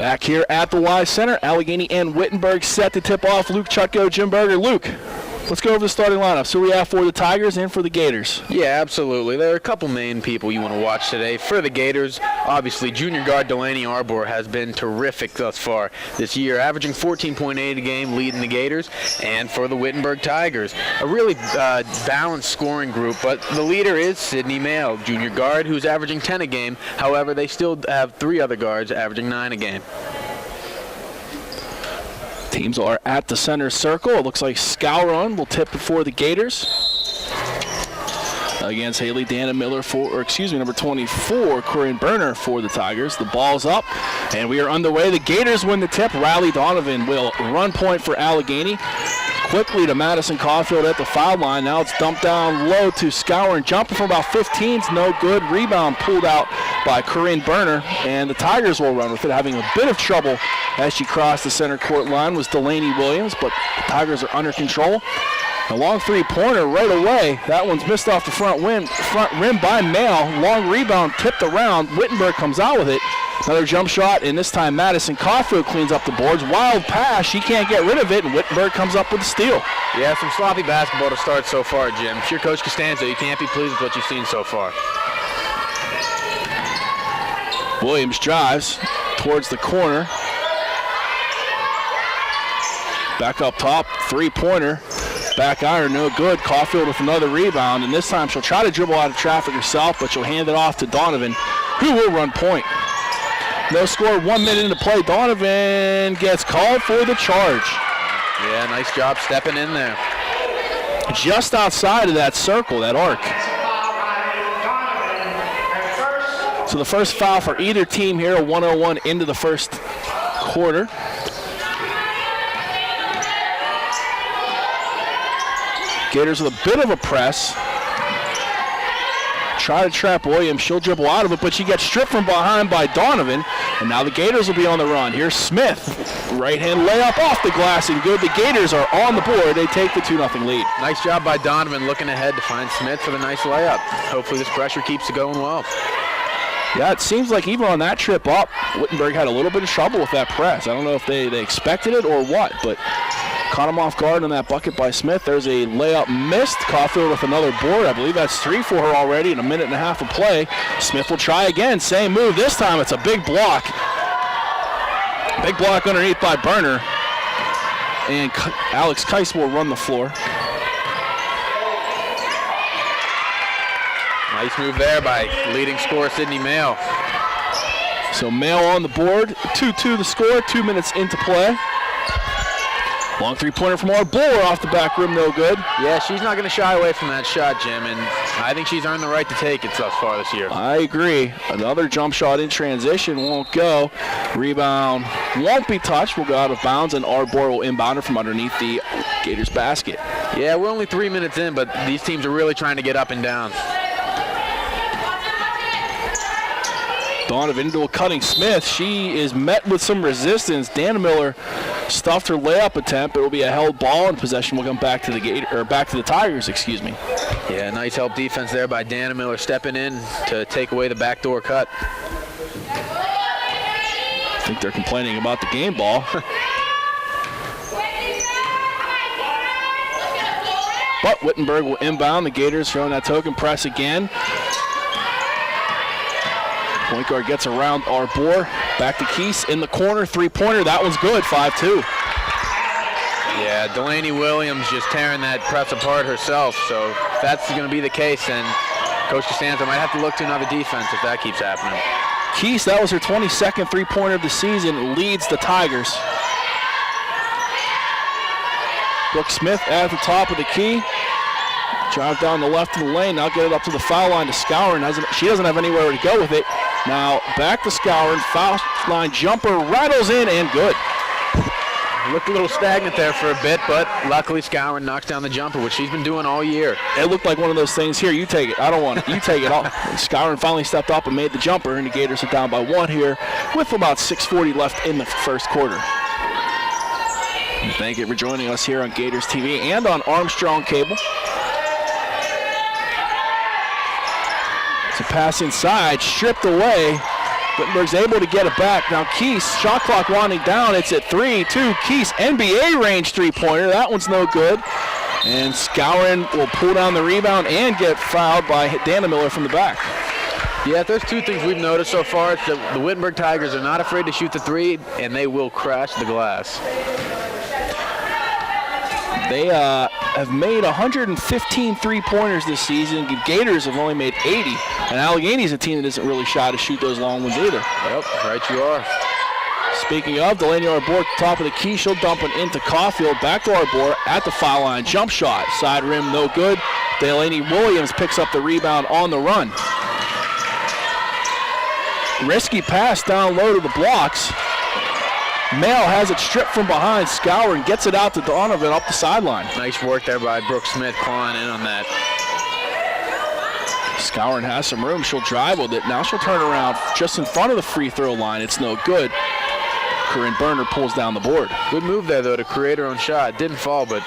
Back here at the Y Center, Allegheny and Wittenberg set to tip off. Luke Chutko, Jim Berger. Luke, let's go over the starting lineup. So we have for the Tigers and for the Gators. Yeah, absolutely. There are a couple main people you want to watch today. For the Gators, obviously, junior guard Delaney Arbor has been terrific thus far this year, averaging 14.8 a game, leading the Gators. And for the Wittenberg Tigers, a really balanced scoring group, but the leader is Sydney Mail, junior guard, who's averaging 10 a game. However, they still have 3 other guards averaging 9 a game. Teams are at the center circle. It looks like Skowron will tip before the Gators. Against Haley Dana Miller number 24, Corinne Berner for the Tigers. The ball's up, and we are underway. The Gators win the tip. Riley Donovan will run point for Allegheny. Quickly to Madison Caulfield at the foul line. Now it's dumped down low to Skowron. Jumping from about 15's no good. Rebound pulled out by Corinne Berner, and the Tigers will run with it. Having a bit of trouble as she crossed the center court line was Delaney Williams, but the Tigers are under control. A long three-pointer right away. That one's missed off the front rim by Mail. Long rebound tipped around. Wittenberg comes out with it. Another jump shot, and this time Madison Caulfield cleans up the boards. Wild pass. She can't get rid of it, and Wittenberg comes up with a steal. Yeah, some sloppy basketball to start so far, Jim. If you're Coach Costanzo, you can't be pleased with what you've seen so far. Williams drives towards the corner. Back up top, three-pointer. Back iron, no good. Caulfield with another rebound, and this time she'll try to dribble out of traffic herself, but she'll hand it off to Donovan, who will run point. No score, 1 minute into play. Donovan gets called for the charge. Yeah, nice job stepping in there. Just outside of that circle, that arc. So the first foul for either team here, a 101 into the first quarter. Gators with a bit of a press. Try to trap Williams. She'll dribble out of it, but she gets stripped from behind by Donovan. And now the Gators will be on the run. Here's Smith. Right-hand layup off the glass and good. The Gators are on the board. They take the 2-0 lead. Nice job by Donovan looking ahead to find Smith for the nice layup. Hopefully this pressure keeps it going well. Yeah, it seems like even on that trip up, Wittenberg had a little bit of trouble with that press. I don't know if they expected it or what, but caught him off guard on that bucket by Smith. There's a layup missed. Caulfield with another board. I believe that's 3 for her already in a minute and a half of play. Smith will try again. Same move. This time it's a big block. Big block underneath by Berner. And Alex Keiss will run the floor. Nice move there by leading scorer Sydney Mail. So Mail on the board. 2-2 the score. 2 minutes into play. Long three-pointer from Arbor off the back rim, no good. Yeah, she's not going to shy away from that shot, Jim, and I think she's earned the right to take it thus far this year. I agree. Another jump shot in transition won't go. Rebound won't be touched. Will go out of bounds, and Arbor will inbound her from underneath the Gators basket. Yeah, we're only 3 minutes in, but these teams are really trying to get up and down. Donovan into a cutting Smith. She is met with some resistance. Dana Miller stuffed her layup attempt. It will be a held ball, and possession will come back to the Tigers, excuse me. Yeah, nice help defense there by Dana Miller stepping in to take away the backdoor cut. I think they're complaining about the game ball. But Wittenberg will inbound. The Gators throwing that token press again. Point guard gets around Arbor. Back to Keiss in the corner. Three-pointer. That one's good. 5-2. Yeah, Delaney Williams just tearing that press apart herself. So if that's going to be the case, then Coach Costanzo might have to look to another defense if that keeps happening. Keiss, that was her 22nd three-pointer of the season, leads the Tigers. Brooke Smith at the top of the key. Drive down the left of the lane. Now get it up to the foul line to Skowron. She doesn't have anywhere to go with it. Now back to Skowron. Foul line jumper rattles in and good. Looked a little stagnant there for a bit, but luckily Skowron knocks down the jumper, which she's been doing all year. It looked like one of those things. Here, you take it. I don't want it. You take it. Skowron finally stepped up and made the jumper, and the Gators are down by 1 here with about 6:40 left in the first quarter. Thank you for joining us here on Gators TV and on Armstrong Cable. It's a pass inside, stripped away Wittenberg's able to get it back. Now Keese, shot clock winding down. It's at 3-2. Keese, NBA range three-pointer. That one's no good. And Skowron will pull down the rebound and get fouled by Dannemiller from the back. Yeah, if there's two things we've noticed so far, it's that the Wittenberg Tigers are not afraid to shoot the three, and they will crash the glass. They have made 115 three-pointers this season. The Gators have only made 80. And Allegheny's a team that isn't really shy to shoot those long ones either. Yep, right you are. Speaking of, Delaney Arbor, top of the key, she'll dump it into Caulfield. Back to Arbor at the foul line. Jump shot. Side rim, no good. Delaney Williams picks up the rebound on the run. Risky pass down low to the blocks. Mail has it stripped from behind. Skowron gets it out to Donovan up the sideline. Nice work there by Brooke Smith clawing in on that. Skowron has some room. She'll drive with it. Now she'll turn around just in front of the free throw line. It's no good. Corinne Berner pulls down the board. Good move there, though, to create her own shot. Didn't fall, but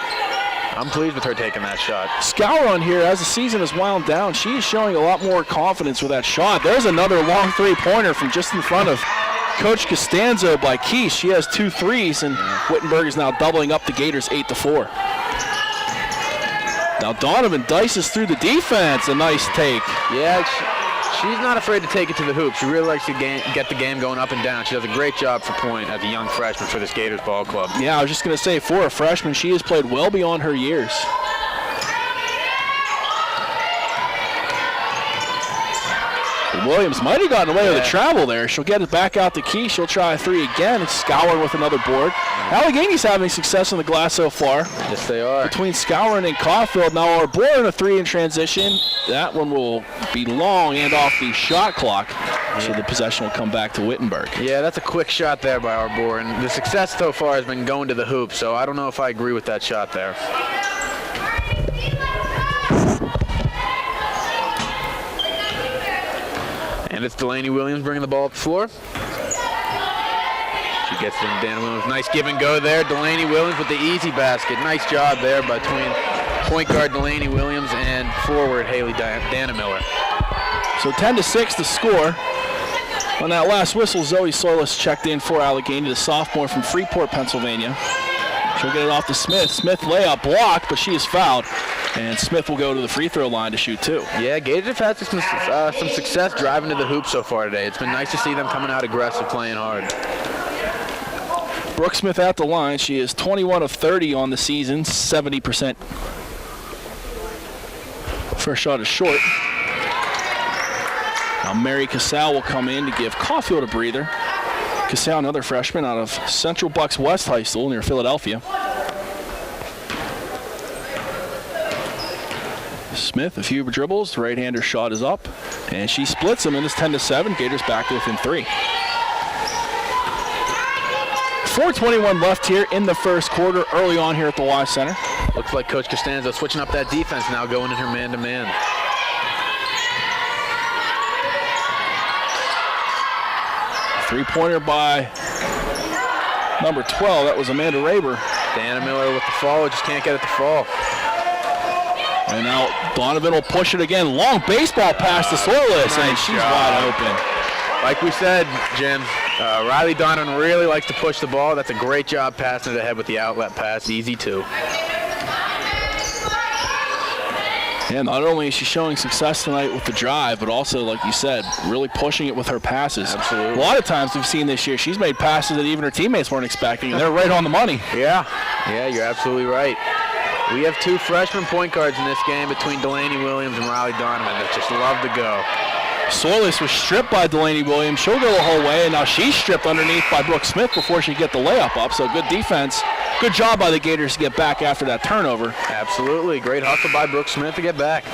I'm pleased with her taking that shot. Skowron here, as the season has wound down, she is showing a lot more confidence with that shot. There's another long three-pointer from just in front of Coach Costanzo by Keese. She has 2 threes, and Wittenberg is now doubling up the Gators 8-4. Now Donovan dices through the defense. A nice take. Yeah, she's not afraid to take it to the hoop. She really likes to get the game going up and down. She does a great job for point as a young freshman for this Gators ball club. Yeah, I was just going to say, for a freshman, she has played well beyond her years. Williams might have gotten away with a travel there. She'll get it back out to Key. She'll try a three again. It's Skowron with another board. Allegheny's having success on the glass so far. Yes, they are. Between Skowron and Caulfield. Now our board in a three in transition. That one will be long and off the shot clock. So the possession will come back to Wittenberg. Yeah, that's a quick shot there by our board. And the success so far has been going to the hoop. So I don't know if I agree with that shot there. And it's Delaney Williams bringing the ball up the floor. She gets it in Dan Williams. Nice give and go there. Delaney Williams with the easy basket. Nice job there between point guard Delaney Williams and forward Haley Dannemiller. So 10-6 the score. On that last whistle, Zoe Solis checked in for Allegheny, the sophomore from Freeport, Pennsylvania. She'll get it off to Smith. Smith layup blocked, but she is fouled. And Smith will go to the free throw line to shoot two. Yeah, Gators have had some success driving to the hoop so far today. It's been nice to see them coming out aggressive, playing hard. Brooke Smith at the line. She is 21 of 30 on the season, 70%. First shot is short. Now Mary Casal will come in to give Caulfield a breather. Casal, another freshman out of Central Bucks West High School near Philadelphia. Smith, a few dribbles, the right-hander shot is up, and she splits them, and it's 10-7. Gators back to within 3. 4:21 left here in the first quarter, early on here at the Y Center. Looks like Coach Costanzo switching up that defense now, going in her man-to-man. Three-pointer by number 12. That was Amanda Raber. Dannemiller with the fall, just can't get it to fall. And now Donovan will push it again. Long baseball pass to Solis, and she's wide open. Like we said, Jim, Riley Donovan really likes to push the ball. That's a great job passing it ahead with the outlet pass. Easy too. And not only is she showing success tonight with the drive, but also, like you said, really pushing it with her passes. Absolutely. A lot of times we've seen this year, she's made passes that even her teammates weren't expecting, and they're right on the money. Yeah, you're absolutely right. We have 2 freshman point guards in this game between Delaney Williams and Riley Donovan that just love to go. Solis was stripped by Delaney Williams. She'll go the whole way, and now she's stripped underneath by Brooke Smith before she get the layup up. So good defense. Good job by the Gators to get back after that turnover. Absolutely. Great hustle by Brooke Smith to get back.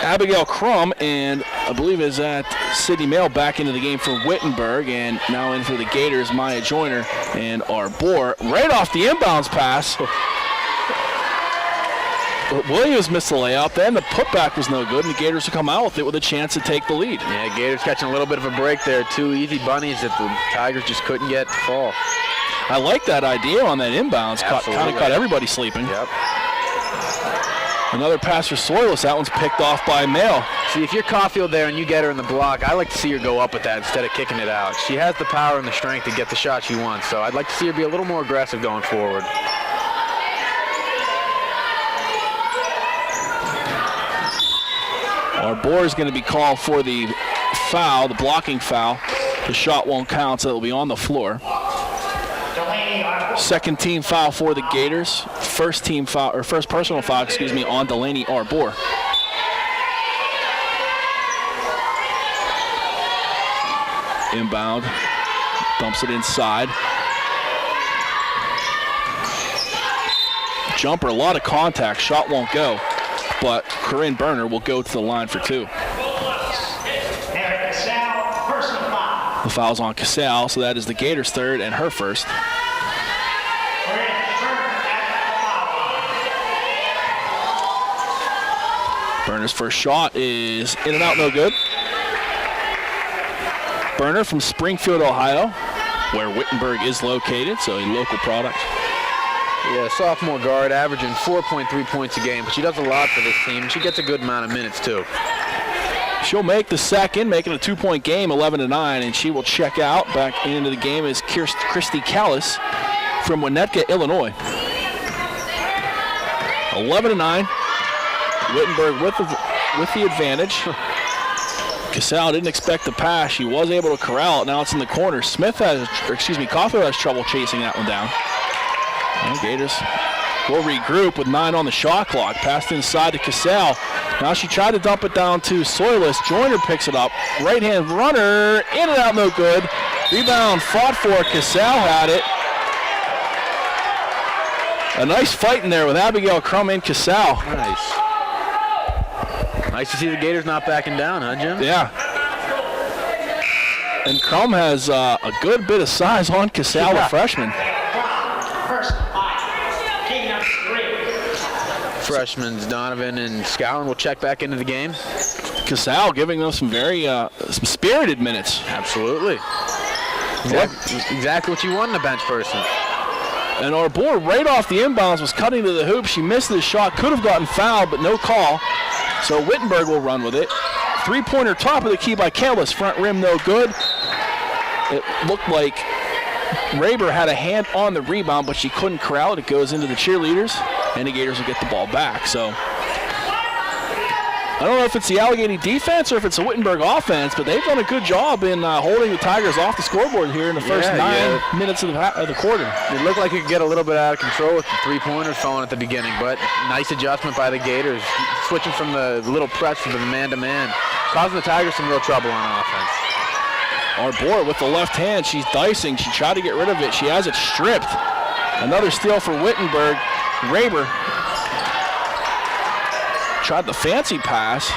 Abigail Crum, and I believe is at Sydney Mail back into the game for Wittenberg, and now in for the Gators, Maya Joyner and Arbor. Right off the inbounds pass. Williams missed the layup, then the putback was no good, and the Gators will come out with it with a chance to take the lead. Yeah, Gators catching a little bit of a break there. 2 easy bunnies that the Tigers just couldn't get to fall. I like that idea on that inbounds. Kind of caught everybody sleeping. Yep. Another pass for Soilus. That one's picked off by Mail. See, if you're Caulfield there and you get her in the block, I like to see her go up with that instead of kicking it out. She has the power and the strength to get the shot she wants, so I'd like to see her be a little more aggressive going forward. Arbor is going to be called for the foul, the blocking foul. The shot won't count, so it'll be on the floor. Second team foul for the Gators. First personal foul, on Delaney Arbor. Inbound, dumps it inside. Jumper, a lot of contact, shot won't go, but Corinne Berner will go to the line for two. The foul's on Casal, so that is the Gators' third and her first. Berner's first shot is in and out, no good. Berner from Springfield, Ohio, where Wittenberg is located, so a local product. Yeah, sophomore guard, averaging 4.3 points a game, but she does a lot for this team. She gets a good amount of minutes, too. She'll make the second, making a 2-point game, 11-9, and she will check out. Back into the game is Christy Callis from Winnetka, Illinois. 11-9. Wittenberg with the advantage. Casal didn't expect the pass. She was able to corral it. Now it's in the corner. Caulfield has trouble chasing that one down. And Gators will regroup with 9 on the shot clock. Passed inside to Casal. Now she tried to dump it down to Soilus. Joyner picks it up. Right-hand runner. In and out, no good. Rebound fought for. Casal had it. A nice fight in there with Abigail Crum and Casal. Nice. Nice to see the Gators not backing down, huh, Jim? Yeah. And Crum has a good bit of size on Casal, the freshman. Freshmen Donovan and Scowen will check back into the game. Casal giving them some very some spirited minutes. Absolutely. Exactly what you want in a bench person. And Arbor, right off the inbounds, was cutting to the hoop. She missed the shot, could have gotten fouled, but no call. So Wittenberg will run with it. Three-pointer top of the key by Callis. Front rim, no good. It looked like Raber had a hand on the rebound, but she couldn't corral it. It goes into the cheerleaders, and the Gators will get the ball back. So I don't know if it's the Allegheny defense or if it's the Wittenberg offense, but they've done a good job in holding the Tigers off the scoreboard here in the first 9 minutes of the quarter. It looked like it could get a little bit out of control with the three-pointers falling at the beginning, but nice adjustment by the Gators, switching from the little press to the man-to-man, causing the Tigers some real trouble on offense. Arbor with the left hand, she's dicing. She tried to get rid of it. She has it stripped. Another steal for Wittenberg. Raber tried the fancy pass.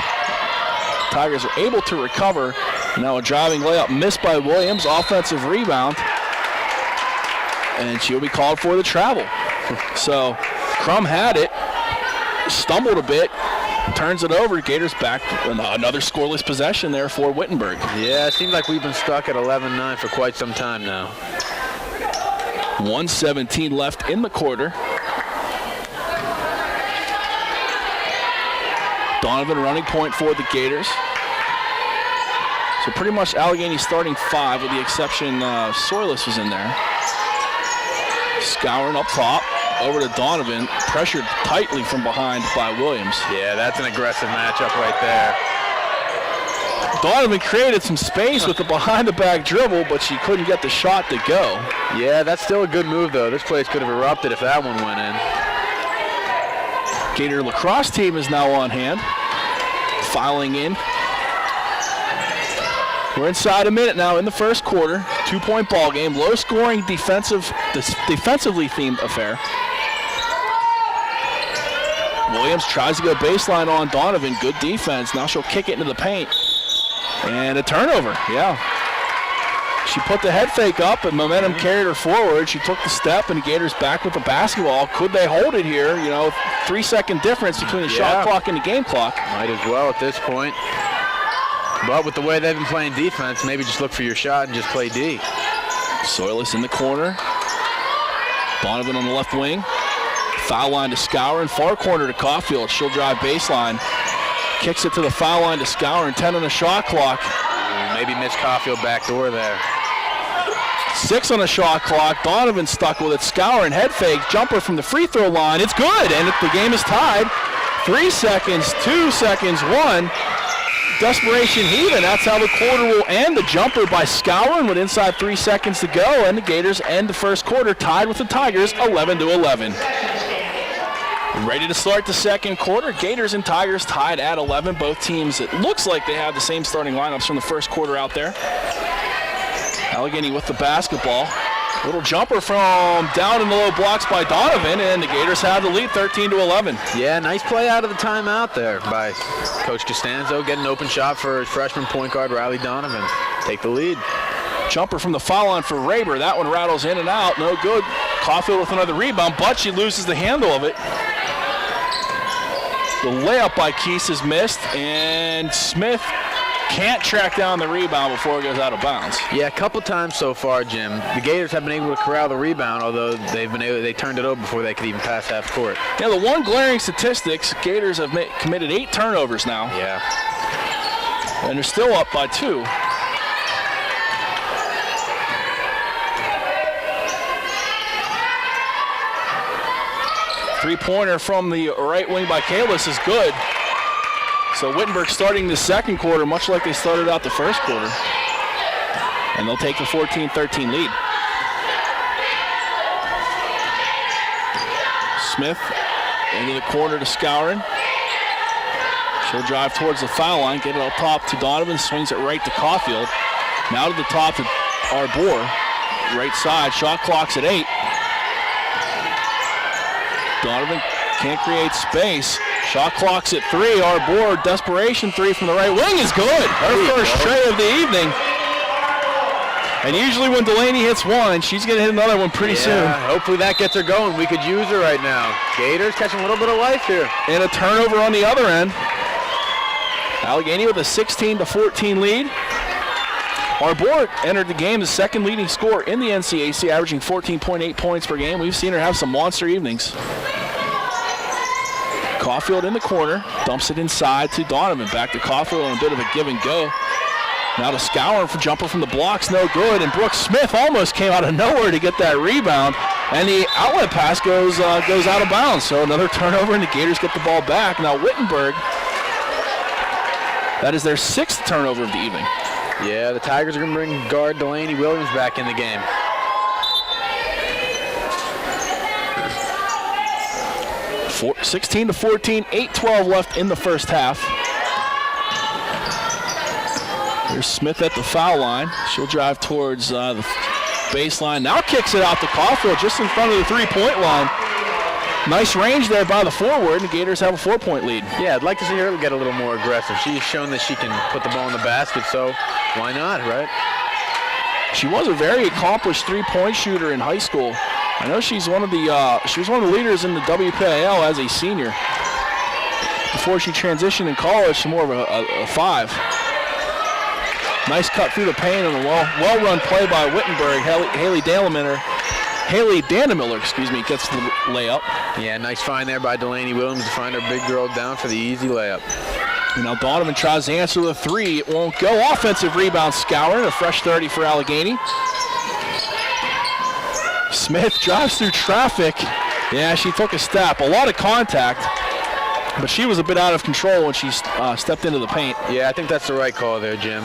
Tigers are able to recover. Now a driving layup missed by Williams. Offensive rebound. And she'll be called for the travel. So Crum had it, stumbled a bit, turns it over. Gators back. Another scoreless possession there for Wittenberg. Yeah, it seems like we've been stuck at 11-9 for quite some time now. 1:17 left in the quarter. Donovan running point for the Gators. So pretty much Allegheny starting 5 with the exception Soilus was in there. Scouring up top. Over to Donovan, pressured tightly from behind by Williams. Yeah, that's an aggressive matchup right there. Donovan created some space with the behind-the-back dribble, but she couldn't get the shot to go. Yeah, that's still a good move, though. This place could have erupted if that one went in. Gator lacrosse team is now on hand, filing in. We're inside a minute now in the first quarter. 2-point ball game, low-scoring defensively themed affair. Williams tries to go baseline on Donovan. Good defense. Now she'll kick it into the paint. And a turnover, yeah. She put the head fake up and momentum carried her forward. She took the step and Gators back with the basketball. Could they hold it here? 3-second difference between the shot clock and the game clock. Might as well at this point. But with the way they've been playing defense, maybe just look for your shot and just play D. Soilus in the corner. Donovan on the left wing. Foul line to Scour and far corner to Caulfield. She'll drive baseline. Kicks it to the foul line to Scour, and 10 on the shot clock. Maybe miss Caulfield back door there. 6 on the shot clock. Donovan stuck with it. Scour and head fake. Jumper from the free throw line. It's good, and the game is tied. 3 seconds, 2 seconds, 1. Desperation heaving. That's how the quarter will end. The jumper by Scour with inside 3 seconds to go, and the Gators end the first quarter tied with the Tigers 11-11. Ready to start the second quarter. Gators and Tigers tied at 11. Both teams, it looks like they have the same starting lineups from the first quarter out there. Allegheny with the basketball. Little jumper from down in the low blocks by Donovan, and the Gators have the lead 13-11. Yeah, nice play out of the timeout there by Coach Costanzo. Get an open shot for his freshman point guard, Riley Donovan. Take the lead. Jumper from the foul line for Raber. That one rattles in and out. No good. Caulfield with another rebound, but she loses the handle of it. The layup by Keese is missed, and Smith can't track down the rebound before it goes out of bounds. Yeah, a couple times so far, Jim. The Gators have been able to corral the rebound, although they turned it over before they could even pass half court. Yeah, the one glaring statistics, Gators have committed 8 turnovers now. Yeah. And they're still up by 2. Three-pointer from the right wing by Kalis is good. So Wittenberg starting the second quarter much like they started out the first quarter. And they'll take the 14-13 lead. Smith into the corner to Scourin. She'll drive towards the foul line, get it up top to Donovan, swings it right to Caulfield. Now to the top to Arbor. Right side, shot clock's at 8. Donovan can't create space. Shot clock's at 3. Arbor, desperation 3 from the right wing is good. Her first tray of the evening. And usually when Delaney hits one, she's going to hit another one pretty soon. Hopefully that gets her going. We could use her right now. Gators catching a little bit of life here. And a turnover on the other end. Allegheny with a 16-14 lead. Arbor entered the game the second leading scorer in the NCAC, averaging 14.8 points per game. We've seen her have some monster evenings. Caulfield in the corner, dumps it inside to Donovan. Back to Caulfield on a bit of a give and go. Now to Scour for jumper from the blocks, no good. And Brooke Smith almost came out of nowhere to get that rebound. And the outlet pass goes out of bounds. So another turnover, and the Gators get the ball back. Now Wittenberg, that is their 6th turnover of the evening. Yeah, the Tigers are going to bring guard Delaney Williams back in the game. 16-14, 8-12 left in the first half. Here's Smith at the foul line. She'll drive towards the baseline. Now kicks it out to Caulfield just in front of the three-point line. Nice range there by the forward, and the Gators have a 4-point lead. Yeah, I'd like to see her get a little more aggressive. She's shown that she can put the ball in the basket, so why not, right? She was a very accomplished three-point shooter in high school. I know she was one of the leaders in the WPIL as a senior. Before she transitioned in college to more of a 5. Nice cut through the paint and a well-run play by Wittenberg. Haley Dannemiller, gets the layup. Yeah, nice find there by Delaney Williams to find her big girl down for the easy layup. And now Donovan tries to answer the 3. It won't go. Offensive rebound, Scour, a fresh 30 for Allegheny. Smith drives through traffic. Yeah, she took a step. A lot of contact, but she was a bit out of control when she stepped into the paint. Yeah, I think that's the right call there, Jim.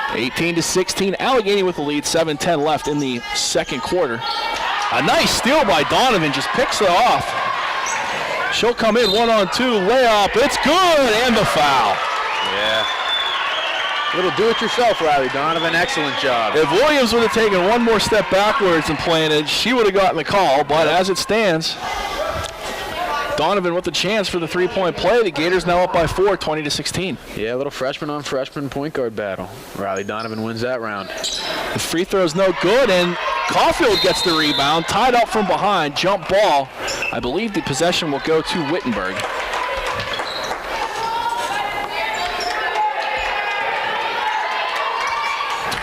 18-16, Allegheny with the lead, 7:10 left in the second quarter. A nice steal by Donovan, just picks it off. She'll come in 1-on-2, layup, it's good, and the foul. Yeah. Little do-it-yourself, Riley Donovan, excellent job. If Williams would have taken one more step backwards and planted, she would have gotten the call, but as it stands, Donovan with the chance for the three-point play. The Gators now up by 4, 20-16. Yeah, a little freshman-on-freshman point guard battle. Riley Donovan wins that round. The free throw's no good, and Caulfield gets the rebound, tied up from behind, jump ball. I believe the possession will go to Wittenberg.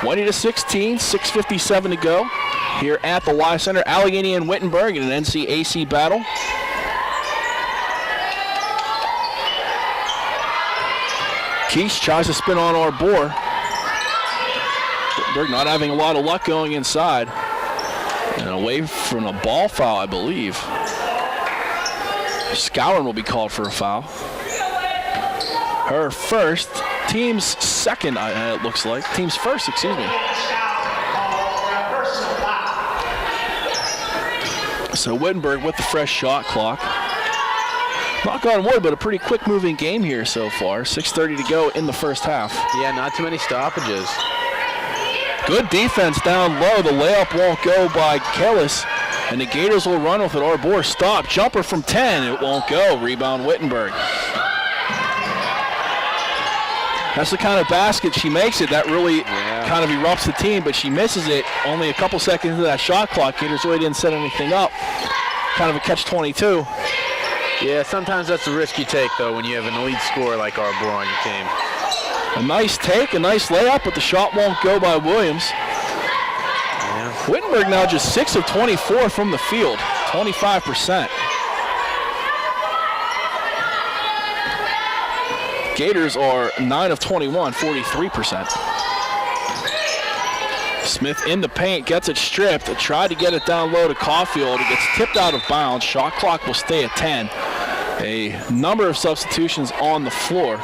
(20-16), 6:57 to go here at the Y Center. Allegheny and Wittenberg in an NCAC battle. Keach tries to spin on Arbor. Wittenberg not having a lot of luck going inside. And away from a ball foul, I believe. Scourin will be called for a foul. Her first, team's second, it looks like. Team's first, excuse me. So Wittenberg with the fresh shot clock. Knock on wood, but a pretty quick moving game here so far. 6:30 to go in the first half. Yeah, not too many stoppages. Good defense down low. The layup won't go by Kellis, and the Gators will run with it. Arbor stop. Jumper from 10. It won't go. Rebound Wittenberg. That's the kind of basket she makes it. That really kind of erupts the team, but she misses it only a couple seconds into that shot clock. Gators really didn't set anything up. Kind of a catch-22. Yeah, sometimes that's the risk you take, though, when you have an elite scorer like Arbor on your team. A nice take, a nice layup, but the shot won't go by Williams. Yeah. Wittenberg now just 6 of 24 from the field, 25%. Gators are 9 of 21, 43%. Smith in the paint, gets it stripped, tried to get it down low to Caulfield. It gets tipped out of bounds. Shot clock will stay at 10. A number of substitutions on the floor.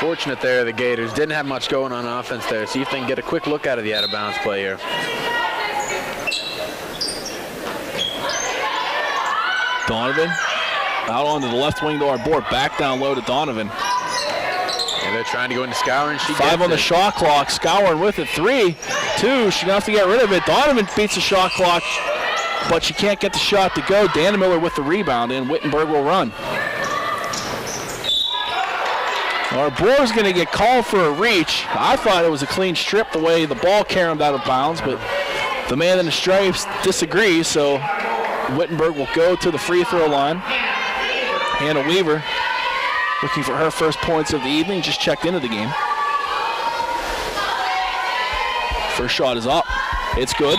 Fortunate there, the Gators didn't have much going on offense there. See if they can get a quick look out of the out-of-bounds play here. Donovan out onto the left wing to Arbor, back down low to Donovan. And they're trying to go into Scourin. She 5 on the shot clock. Scourin with it. 3, 2. She's going to have to get rid of it. Donovan beats the shot clock, but she can't get the shot to go. Dannemiller with the rebound, and Wittenberg will run. Arbor's going to get called for a reach. I thought it was a clean strip the way the ball caromed out of bounds, but the man in the stripes disagrees, so Wittenberg will go to the free throw line. Hannah Weaver looking for her first points of the evening, just checked into the game. First shot is up. It's good.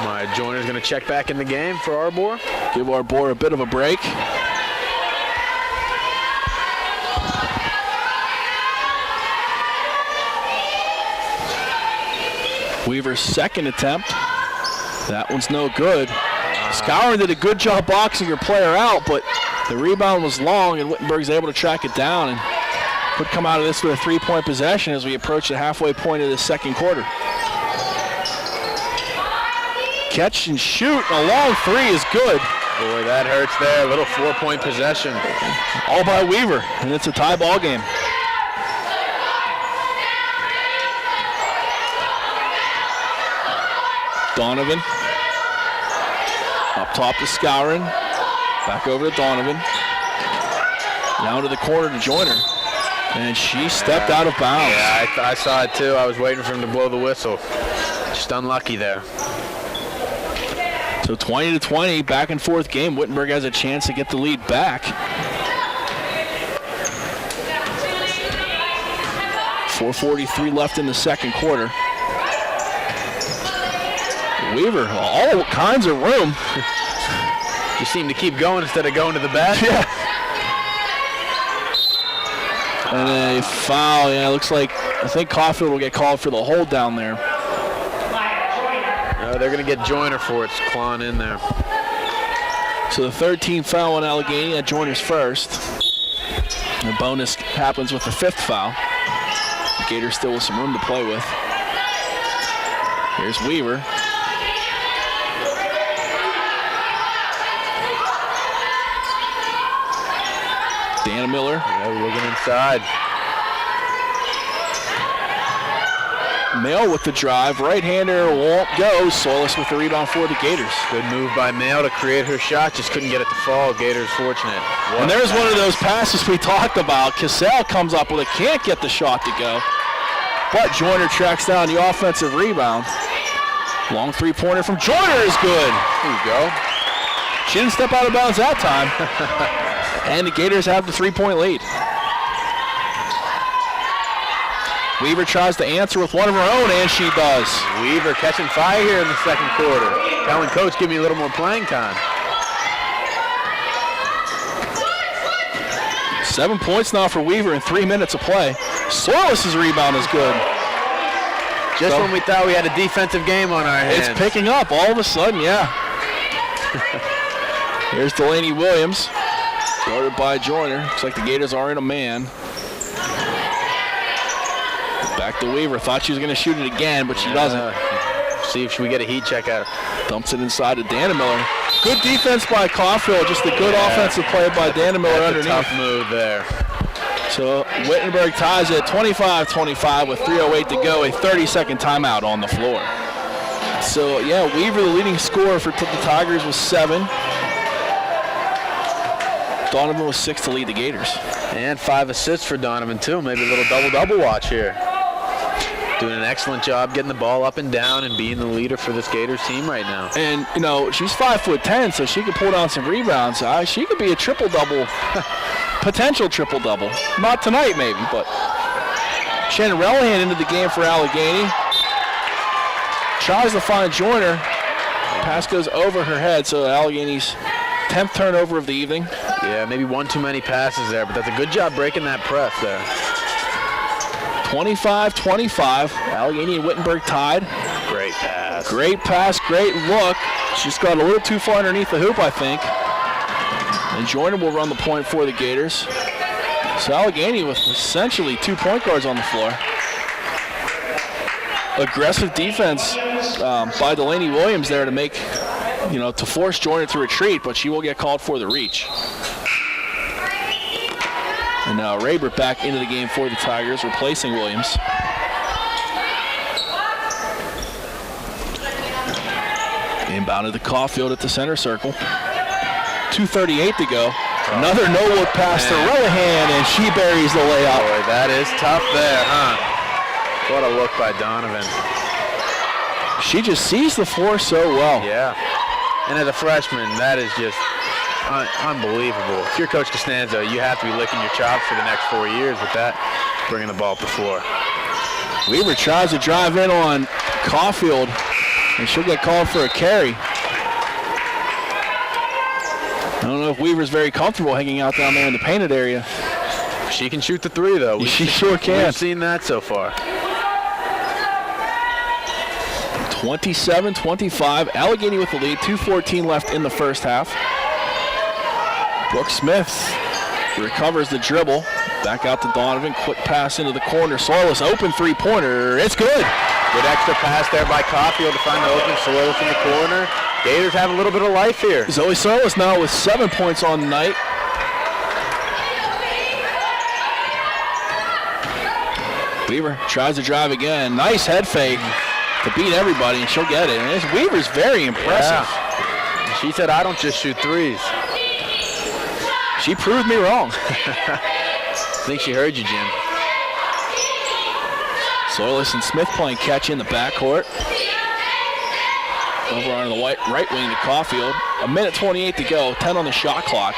My Joyner's going to check back in the game for Arbor. Give Arbor a bit of a break. Weaver's second attempt. That one's no good. Scourin did a good job boxing her player out, but the rebound was long, and Wittenberg's able to track it down and could come out of this with a 3-point possession as we approach the halfway point of the second quarter. Catch and shoot. A long 3 is good. Boy, that hurts there. A little 4-point possession. All by Weaver, and it's a tie ball game. Donovan. Up top to Scourin. Back over to Donovan. Down to the corner to Joyner. And she stepped out of bounds. Yeah, I saw it too. I was waiting for him to blow the whistle. Just unlucky there. So 20-20, back and forth game. Wittenberg has a chance to get the lead back. 4:43 left in the second quarter. Weaver, all kinds of room. You seem to keep going instead of going to the basket. Yeah. And a foul. Yeah, it looks like, I think Caulfield will get called for the hold down there. No, they're going to get Joyner for it. It's clawing in there. So the third team foul on Allegheny at Joyner's first. The bonus happens with the 5th foul. The Gators still with some room to play with. Here's Weaver. Dannemiller. Yeah, looking inside. Mail with the drive. Right-hander won't go. Solis with the rebound for the Gators. Good move by Mail to create her shot. Just couldn't get it to fall. Gators fortunate. And there's one of those passes we talked about. Cassell comes up with it. Can't get the shot to go. But Joyner tracks down the offensive rebound. Long 3-pointer from Joyner is good. There you go. She didn't step out of bounds that time. And the Gators have the 3-point lead. Weaver tries to answer with one of her own, and she does. Weaver catching fire here in the second quarter. Telling coach, give me a little more playing time. 7 points now for Weaver in 3 minutes of play. Soilus' rebound is good. Just when we thought we had a defensive game on our hands. It's picking up all of a sudden, yeah. Here's Delaney Williams, guarded by Joyner. Looks like the Gators are in a man. Back to Weaver. Thought she was going to shoot it again, but she doesn't. See if we get a heat check out. Dumps it inside to Dannemiller. Good defense by Caulfield. Just a good offensive play by Dannemiller underneath. Tough move there. So Wittenberg ties it 25-25 with 3:08 to go. A 30-second timeout on the floor. So, yeah, Weaver, the leading scorer for the Tigers, was 7. Donovan was 6 to lead the Gators. And 5 assists for Donovan, too. Maybe a little double-double watch here. Doing an excellent job getting the ball up and down and being the leader for this Gators team right now. And, you know, she's 5'10", so she could pull down some rebounds. She could be a triple-double, potential triple-double. Not tonight, maybe, but Shannon Relihan into the game for Allegheny. Tries to find Joyner. Pass goes over her head, so Allegheny's 10th turnover of the evening. Yeah, maybe one too many passes there, but that's a good job breaking that press there. 25-25. Allegheny and Wittenberg tied. Great pass. Great pass, great look. She's got a little too far underneath the hoop, I think. And Joyner will run the point for the Gators. So Allegheny with essentially 2 point guards on the floor. Aggressive defense by Delaney Williams there to make, to force Joyner to retreat, but she will get called for the reach. And now Raber back into the game for the Tigers, replacing Williams. Inbounded to Caulfield at the center circle. 2:38 to go. Another no-look pass to Relihan, and she buries the layup. Boy, that is tough there, huh? What a look by Donovan. She just sees the floor so well. Yeah. And as a freshman, that is just unbelievable. If you're Coach Costanzo, you have to be licking your chops for the next 4 years with that, bringing the ball up the floor. Weaver tries to drive in on Caulfield, and she'll get called for a carry. I don't know if Weaver's very comfortable hanging out down there in the painted area. She can shoot the three, though. She sure can. We've seen that so far. 27-25. Allegheny with the lead. 2:14 left in the first half. Brooke Smith recovers the dribble. Back out to Donovan. Quick pass into the corner. Soilus open three-pointer. It's good. Good extra pass there by Caulfield to find the open Soilus in the corner. Gators have a little bit of life here. Zoe Soilus now with 7 points on the night. Weaver tries to drive again. Nice head fake to beat everybody, and she'll get it. And Weaver's very impressive. Yeah. She said, I don't just shoot threes. She proved me wrong. I think she heard you, Jim. Soilus and Smith playing catch in the backcourt. Over on the right wing to Caulfield. 1:28 to go. 10 on the shot clock.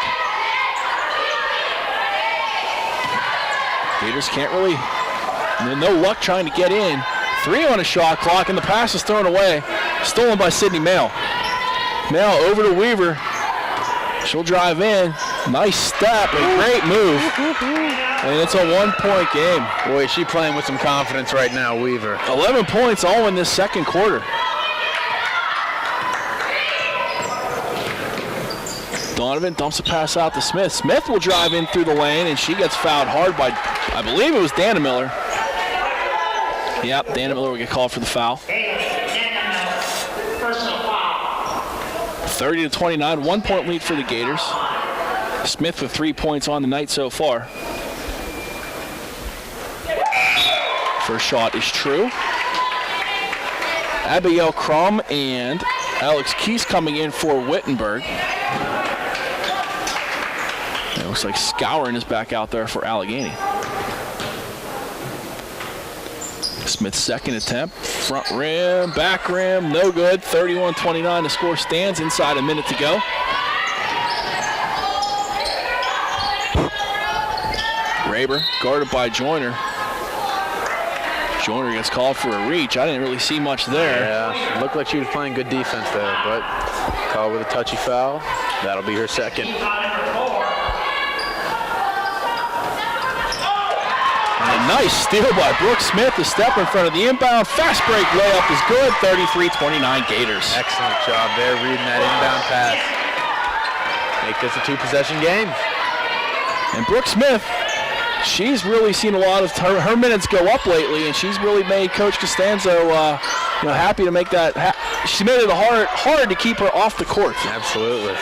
Gators can't really, no luck trying to get in. 3 on a shot clock, and the pass is thrown away. Stolen by Sydney Mail. Mail over to Weaver. She'll drive in. Nice step, a great move. And it's a 1-point game. Boy, is she playing with some confidence right now, Weaver. 11 points all in this second quarter. Donovan dumps a pass out to Smith. Smith will drive in through the lane, and she gets fouled hard by, I believe it was Dannemiller. Yep, Dannemiller will get called for the foul. 30-29, 1-point lead for the Gators. Smith with 3 points on the night so far. First shot is true. Abigail Crum and Alex Keese coming in for Wittenberg. It looks like Scourin is back out there for Allegheny. Smith's second attempt. Front rim, back rim, no good. 31-29, the score stands. Inside a minute to go. Raber guarded by Joyner. Joyner gets called for a reach. I didn't really see much there. Yeah, looked like she was playing good defense there, but called with a touchy foul. That'll be her second. A nice steal by Brooke Smith. The step in front of the inbound. Fast break layup is good. 33-29 Gators. Excellent job there reading that inbound pass. Make this a two-possession game. And Brooke Smith, she's really seen a lot of her minutes go up lately, and she's really made Coach Costanzo happy to make that. She made it hard to keep her off the court. Absolutely.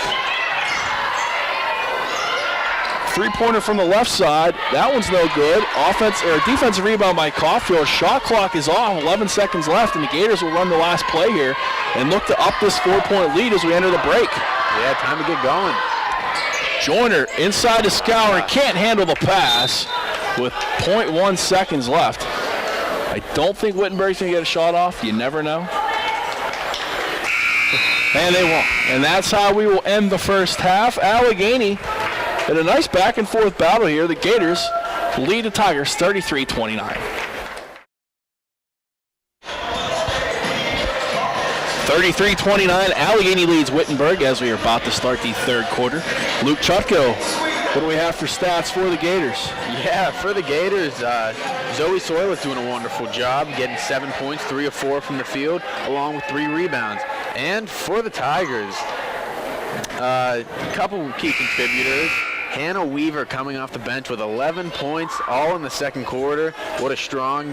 Three-pointer from the left side. That one's no good. Defensive rebound by Caulfield. Shot clock is off. 11 seconds left, and the Gators will run the last play here and look to up this 4-point lead as we enter the break. Yeah, time to get going. Joyner inside to Scour. Can't handle the pass with 0.1 seconds left. I don't think Wittenberg's going to get a shot off. You never know. And they won't. And that's how we will end the first half. Allegheny in a nice back and forth battle here. The Gators lead the Tigers 33-29. 33-29, Allegheny leads Wittenberg as we are about to start the third quarter. Luke Chutko, what do we have for stats for the Gators? Yeah, for the Gators, Zoe Soyle is doing a wonderful job, getting 7 points, 3 of 4 from the field, along with 3 rebounds. And for the Tigers, a couple key contributors. Hannah Weaver coming off the bench with 11 points, all in the second quarter. What a strong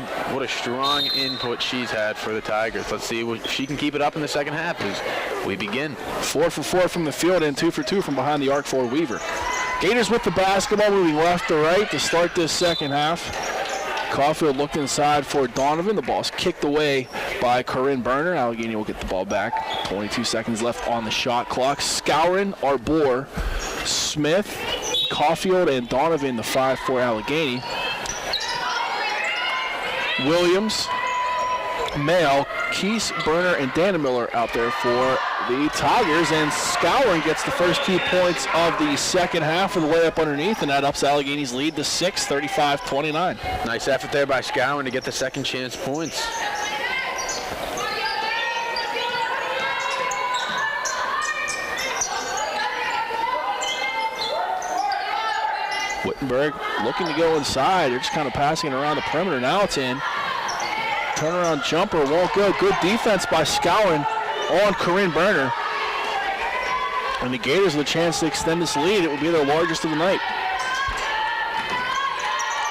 input she's had for the Tigers. Let's see if she can keep it up in the second half as we begin. 4 for 4 from the field and 2 for 2 from behind the arc for Weaver. Gators with the basketball, moving left to right to start this second half. Caulfield looked inside for Donovan. The ball's kicked away by Corinne Berner. Allegheny will get the ball back. 22 seconds left on the shot clock. Scourin, Arbor, Smith, Caulfield, and Donovan, the 5 for Allegheny. Williams, Mail, Keese, Berner, and Dannemiller out there for the Tigers. And Scourin gets the first 2 points of the second half with a layup underneath, and that ups Allegheny's lead to 6, 35-29. Nice effort there by Scourin to get the second chance points. Wittenberg looking to go inside. They're just kind of passing it around the perimeter. Now it's in. Turnaround jumper won't go. Good defense by Scourin on Corinne Berner. And the Gators with a chance to extend this lead. It will be their largest of the night.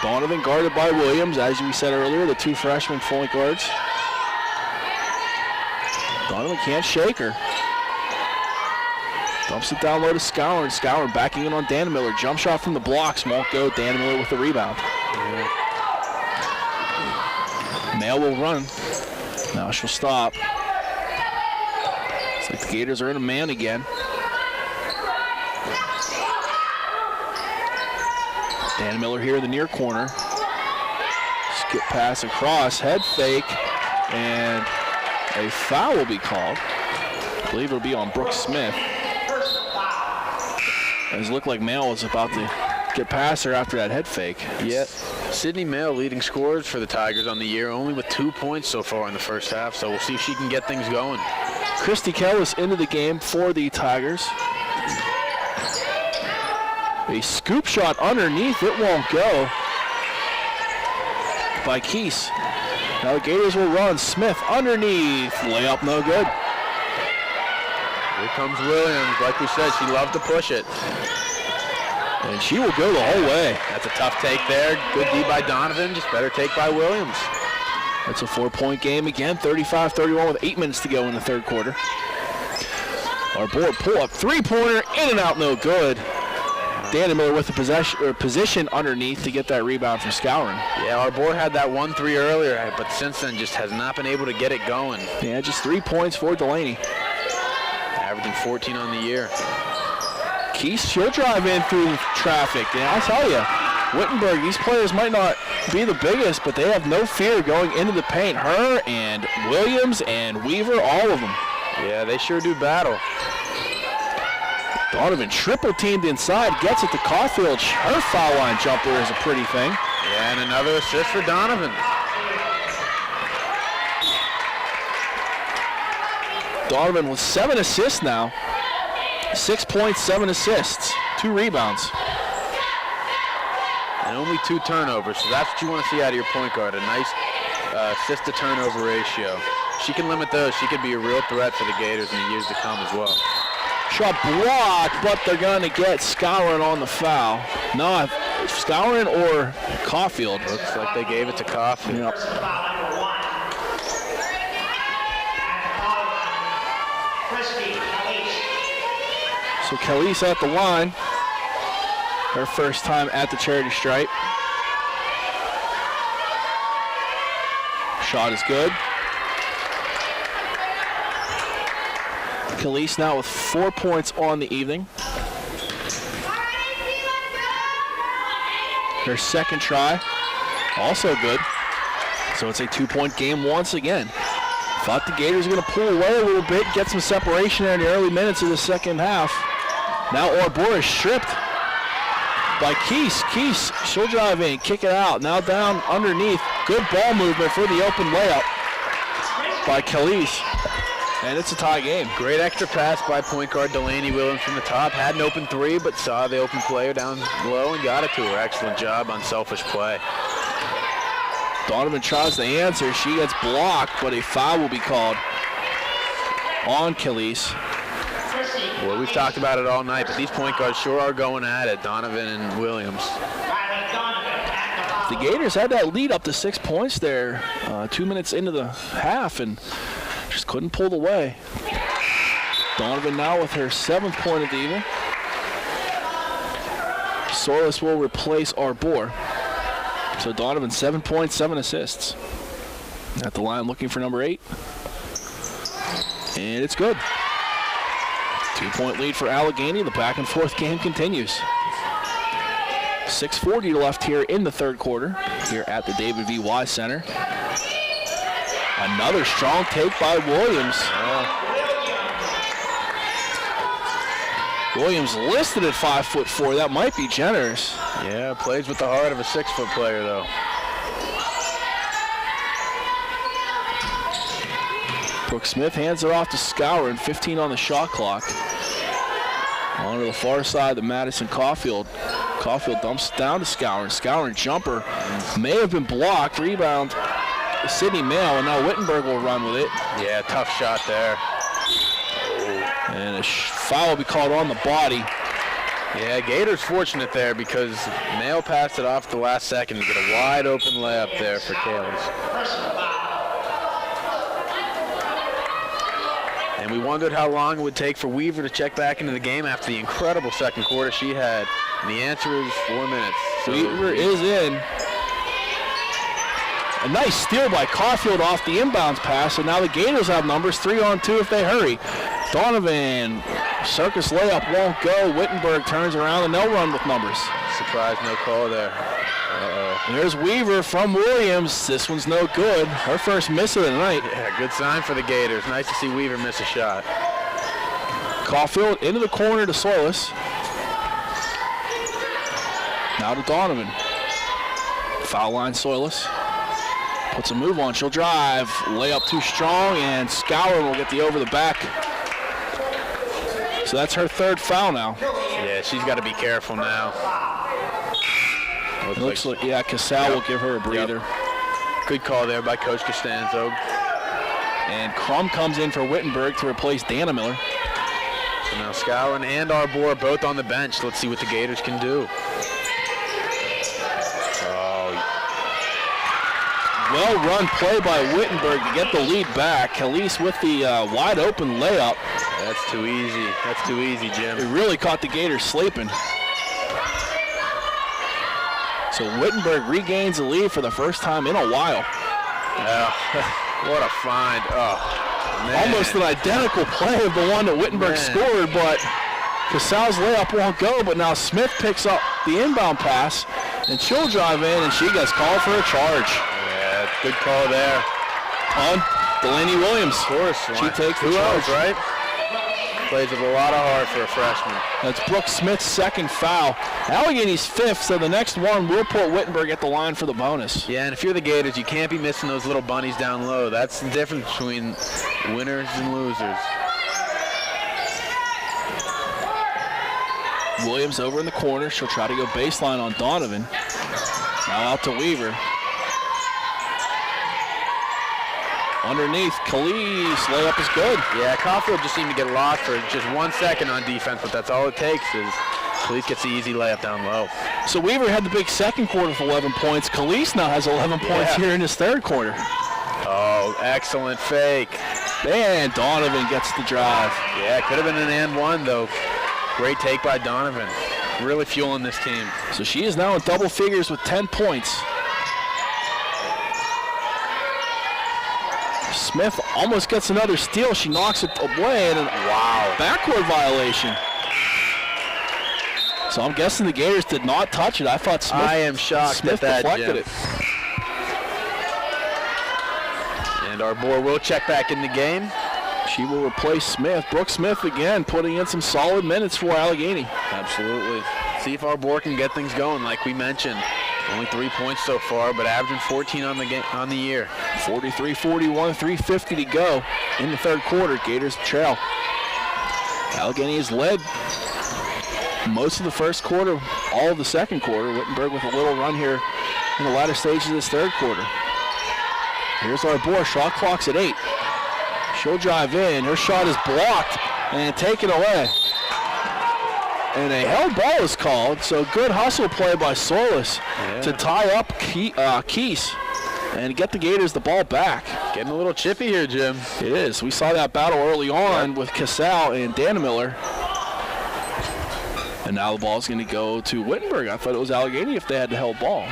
Donovan guarded by Williams, as we said earlier, the 2 freshman point guards. Donovan can't shake her. Dumps it down low to Scourin. Scourin backing in on Dannemiller. Jump shot from the blocks won't go. Dannemiller with the rebound. Mail will run. Now she'll stop. Looks like the Gators are in a man again. Dannemiller here in the near corner. Skip pass across. Head fake. And a foul will be called. I believe it'll be on Brooke Smith. It looked like Mail was about to get past her after that head fake. Yeah. Sydney Mail leading scorers for the Tigers on the year, only with 2 points so far in the first half, so we'll see if she can get things going. Christy Kellis into the game for the Tigers. A scoop shot underneath, it won't go by Keese. Now the Gators will run. Smith underneath, layup no good. Here comes Williams. Like we said, she loved to push it. And she will go the whole way. That's a tough take there. Good D by Donovan, just better take by Williams. That's a 4-point game again, 35-31 with 8 minutes to go in the third quarter. Our board pull-up three-pointer, in and out, no good. Dannemiller with the position underneath to get that rebound from Scourin. Yeah, our board had that 1-3 earlier, but since then just has not been able to get it going. Yeah, just 3 points for Delaney. Averaging 14 on the year. Keese, she'll drive in through traffic. And I'll tell you, Wittenberg, these players might not be the biggest, but they have no fear going into the paint. Her and Williams and Weaver, all of them. Yeah, they sure do battle. Donovan triple teamed inside, gets it to Caulfield. Her foul line jumper is a pretty thing. Yeah, and another assist for Donovan. Donovan with 7 assists now. 6 points, 7 assists, 2 rebounds. and only 2 turnovers. So that's what you want to see out of your point guard, a nice assist-to-turnover ratio. She can limit those. She could be a real threat for the Gators in the years to come as well. Shot blocked, but they're going to get Skowron on the foul. No, Skowron or Caulfield. Looks like they gave it to Caulfield. Yep. So Kelly's at the line. Her first time at the charity stripe. Shot is good. Khalees now with 4 points on the evening. Her second try, also good. So it's a 2-point game once again. Thought the Gators were going to pull away a little bit, get some separation there in the early minutes of the second half. Now Arbor is stripped by Keese. Keese, she'll drive in, kick it out. Now down underneath. Good ball movement for the open layup by Khalees. And it's a tie game. Great extra pass by point guard Delaney-Williams from the top. Had an open 3, but saw the open player down low and got it to her. Excellent job on selfish play. Donovan tries to answer. She gets blocked, but a foul will be called on Khalees. Well, we've talked about it all night, but these point guards sure are going at it, Donovan and Williams. The Gators had that lead up to 6 points there 2 minutes into the half and just couldn't pull away. Donovan now with her 7th point of the evening. Solis will replace Arbor. So Donovan 7 points, 7 assists. At the line looking for number 8. And it's good. 2-point lead for Allegheny. The back and forth game continues. 6:40 left here in the third quarter here at the David V. Wise Center. Another strong take by Williams. Williams listed at 5'4". That might be generous. Yeah, plays with the heart of a 6-foot player, though. Brooke Smith hands it off to Skowron, 15 on the shot clock. On to the far side of Madison Caulfield. Caulfield dumps down to Skowron. Skowron jumper may have been blocked. Rebound, Sydney Mail, and now Wittenberg will run with it. Yeah, tough shot there. And a foul will be called on the body. Yeah, Gators fortunate there because Mail passed it off at the last second to get a wide open layup there for Kaylees. And we wondered how long it would take for Weaver to check back into the game after the incredible second quarter she had. And the answer is 4 minutes. So Weaver is in. A nice steal by Caulfield off the inbounds pass, and now the Gators have numbers 3-on-2 if they hurry. Donovan, circus layup won't go. Wittenberg turns around and they'll run with numbers. Surprise, no call there. There's Weaver from Williams. This one's no good. Her first miss of the night. Yeah, good sign for the Gators. Nice to see Weaver miss a shot. Caulfield into the corner to Solis. Now to Donovan. Foul line Solis. Puts a move on. She'll drive. Layup too strong, and Skowron will get the over the back. So that's her 3rd foul now. Yeah, she's got to be careful now. Looks like yeah, Casal will give her a breather. Yep. Good call there by Coach Costanzo. And Crum comes in for Wittenberg to replace Dana Miller. So now Skowron and Arbor both on the bench. Let's see what the Gators can do. Well-run play by Wittenberg to get the lead back. Khalees with the wide open layup. That's too easy. That's too easy, Jim. It really caught the Gators sleeping. So Wittenberg regains the lead for the first time in a while. What a find. Oh, man. Almost an identical play of the one that Wittenberg scored, but Casal's layup won't go, but now Smith picks up the inbound pass, and she'll drive in, and she gets called for a charge. Yeah, good call there. On Delaney Williams. Of course. She takes the 2 charge. outs, right? Plays with a lot of heart for a freshman. That's Brooke Smith's 2nd foul. Allegheny's 5th, so the next one will put Wittenberg at the line for the bonus. Yeah, and if you're the Gators, you can't be missing those little bunnies down low. That's the difference between winners and losers. Williams over in the corner. She'll try to go baseline on Donovan. Now out to Weaver. Underneath, Khalees, layup is good. Yeah, Caulfield just seemed to get lost for just 1 second on defense, but that's all it takes is Khalees gets the easy layup down low. So Weaver had the big second quarter with 11 points. Khalees now has 11 points here in his third quarter. Oh, excellent fake. And Donovan gets the drive. Yeah, it could have been an and one, though. Great take by Donovan. Really fueling this team. So she is now in double figures with 10 points. Smith almost gets another steal. She knocks it away, and wow, backcourt violation. So I'm guessing the Gators did not touch it. I thought Smith. I am shocked Smith at that, deflected Jim. it. And Arbor will check back in the game. She will replace Smith. Brooke Smith again putting in some solid minutes for Allegheny. Absolutely. See if Arbor can get things going, like we mentioned. Only 3 points so far, but averaging 14 on the year. 43-41, 3:50 to go in the third quarter. Gators trail. Allegheny has led most of the first quarter, all of the second quarter. Wittenberg with a little run here in the latter stages of this third quarter. Here's Arbor. Shot clock's at 8. She'll drive in. Her shot is blocked and taken away. And a held ball is called, so good hustle play by Solis to tie up Keese and get the Gators the ball back. Getting a little chippy here, Jim. It is. We saw that battle early on with Casal and Dannemiller. And now the ball's going to go to Wittenberg. I thought it was Allegheny if they had the held ball.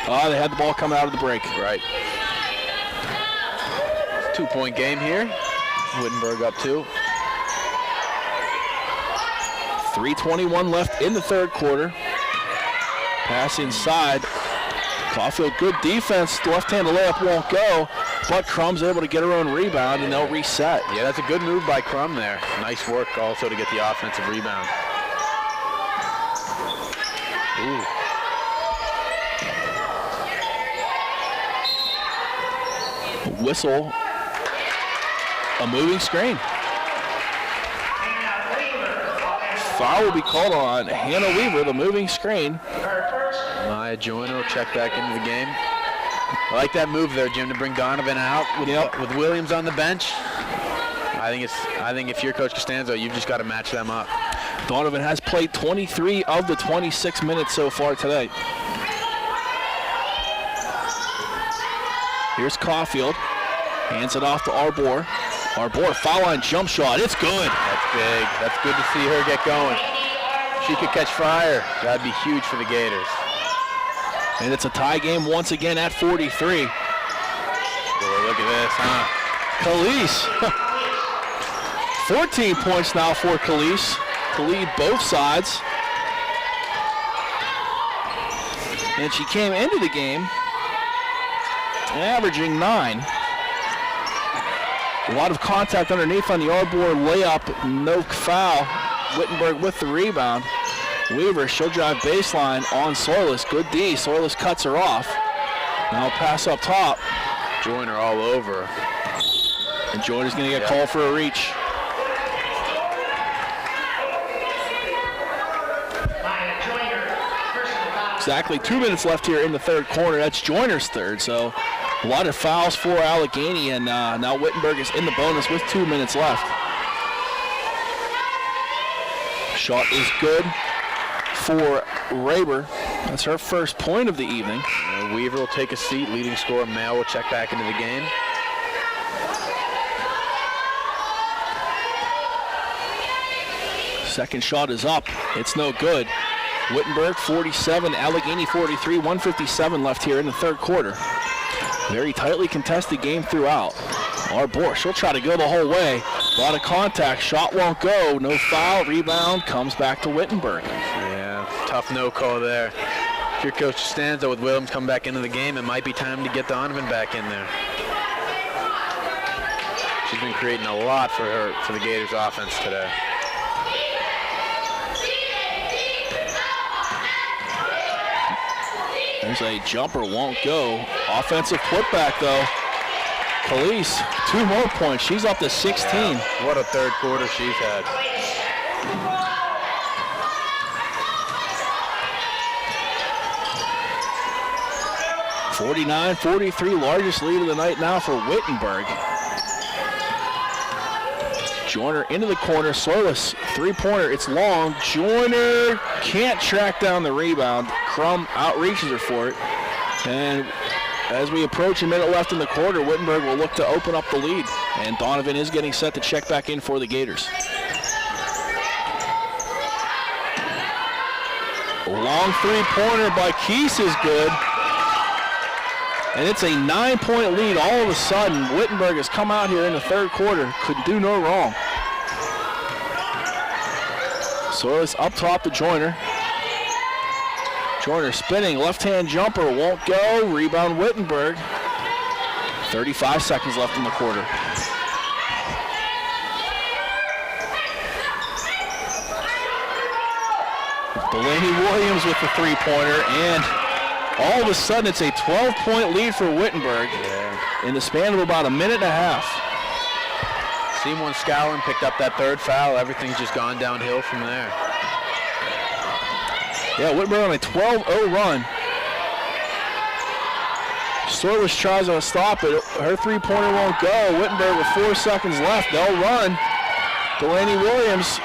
They had the ball come out of the break. Right. 2-point game here. Wittenberg up 2. 3:21 left in the third quarter. Pass inside. Caulfield, good defense. The left-handed layup won't go, but Crumb's able to get her own rebound, and they'll reset. Yeah, that's a good move by Crumb there. Nice work also to get the offensive rebound. Ooh. Whistle. A moving screen. Foul will be called on Hannah Weaver, the moving screen. Maya Joyner will check back into the game. I like that move there, Jim, to bring Donovan out with Williams on the bench. I think if you're Coach Costanzo, you've just got to match them up. Donovan has played 23 of the 26 minutes so far today. Here's Caulfield. Hands it off to Arbor. Arbor, foul line jump shot. It's good. That's big. That's good to see her get going. She could catch fire. That'd be huge for the Gators. And it's a tie game once again at 43. Boy, look at this, huh? Khalees. 14 points now for Khalees to lead both sides. And she came into the game averaging 9. A lot of contact underneath on the Arbor layup, no foul. Wittenberg with the rebound. Weaver, she'll drive baseline on Solis. Good D. Solis cuts her off. Now pass up top. Joyner all over. And Joyner's going to get called for a reach. Exactly 2 minutes left here in the third quarter. That's Joyner's third, so a lot of fouls for Allegheny, and now Wittenberg is in the bonus with 2 minutes left. Shot is good for Raber. That's her first point of the evening. Weaver will take a seat. Leading scorer Male will check back into the game. Second shot is up. It's no good. Wittenberg 47, Allegheny 43, 1:57 left here in the third quarter. Very tightly contested game throughout. Arbor, she'll try to go the whole way. A lot of contact, shot won't go. No foul, rebound, comes back to Wittenberg. Yeah, tough no call there. If you're Coach Costanzo with Williams come back into the game, it might be time to get Donovan back in there. She's been creating a lot for the Gators offense today. There's a jumper, won't go. Offensive putback though. Khalees, 2 more points. She's up to 16. Yeah, what a third quarter she's had. 49-43, largest lead of the night now for Wittenberg. Joyner into the corner, Soilus, three-pointer, it's long. Joyner can't track down the rebound. Crum outreaches her for it. And as we approach a minute left in the quarter, Wittenberg will look to open up the lead. And Donovan is getting set to check back in for the Gators. A long three-pointer by Keese is good. And it's a 9-point lead all of a sudden. Wittenberg has come out here in the third quarter. Could do no wrong. Soilus up top to Joyner. Joyner spinning, left-hand jumper, won't go. Rebound Wittenberg. 35 seconds left in the quarter. Delaney Williams with the three-pointer, and all of a sudden it's a 12-point lead for Wittenberg in the span of about a minute and a half. Seymour Scourin picked up that third foul. Everything's just gone downhill from there. Yeah, Wittenberg on a 12-0 run. Soilus tries to stop it. Her three-pointer won't go. Wittenberg with 4 seconds left. They'll run. Delaney Williams,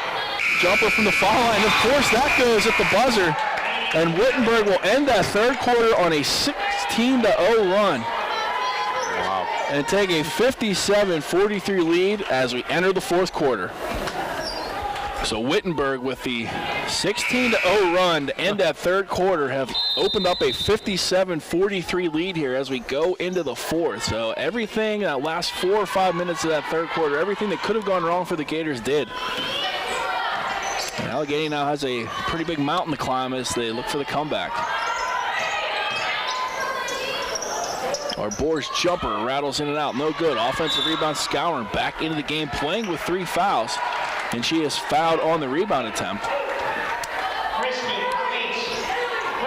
jumper from the foul line. Of course, that goes at the buzzer. And Wittenberg will end that third quarter on a 16-0 run. Wow. And take a 57-43 lead as we enter the fourth quarter. So Wittenberg with the 16-0 run to end that third quarter have opened up a 57-43 lead here as we go into the fourth. So everything that last 4 or 5 minutes of that third quarter, everything that could have gone wrong for the Gators did. And Allegheny now has a pretty big mountain to climb as they look for the comeback. Our Boers jumper rattles in and out, no good. Offensive rebound, Scourin back into the game, playing with 3 fouls. And she is fouled on the rebound attempt.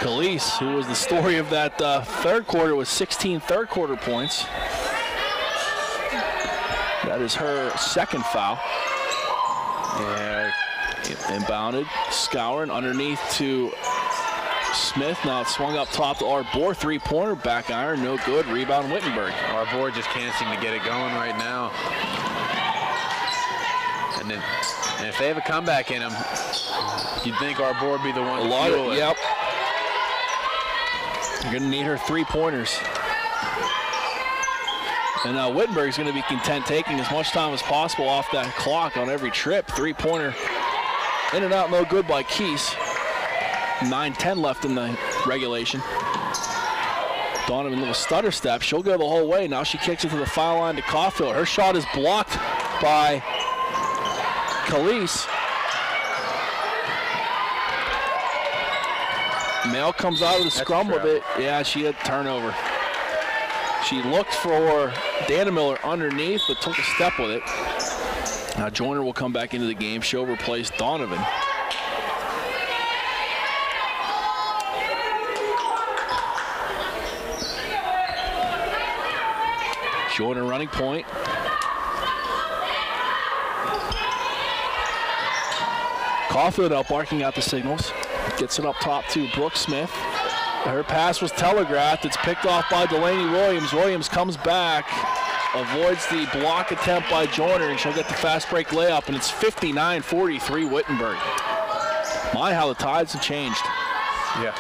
Calise, who was the story of that third quarter, with 16 third quarter points. That is her second foul. Yeah. Inbounded. Scourin underneath to Smith. Now it's swung up top to Arbor. Three-pointer, back iron, no good. Rebound Wittenberg. Arbor just can't seem to get it going right now. And if they have a comeback in them, you'd think Arbor would be the one to fuel it. Yep. You're going to need her three-pointers. And now Wittenberg's going to be content taking as much time as possible off that clock on every trip. Three-pointer in and out, no good by Keese. 9:10 left in the regulation. Donovan, little stutter step. She'll go the whole way. Now she kicks it to the foul line to Caulfield. Her shot is blocked by Calise. Male comes out of the scrum with it. Yeah, she had turnover. She looked for Dana Miller underneath, but took a step with it. Now Joyner will come back into the game. She'll replace Donovan. Joyner running point. Caulfield out barking out the signals. Gets it up top to Brooke Smith. Her pass was telegraphed. It's picked off by Delaney Williams. Williams comes back, avoids the block attempt by Joyner, and she'll get the fast break layup, and it's 59-43 Wittenberg. My, how the tides have changed. Yeah.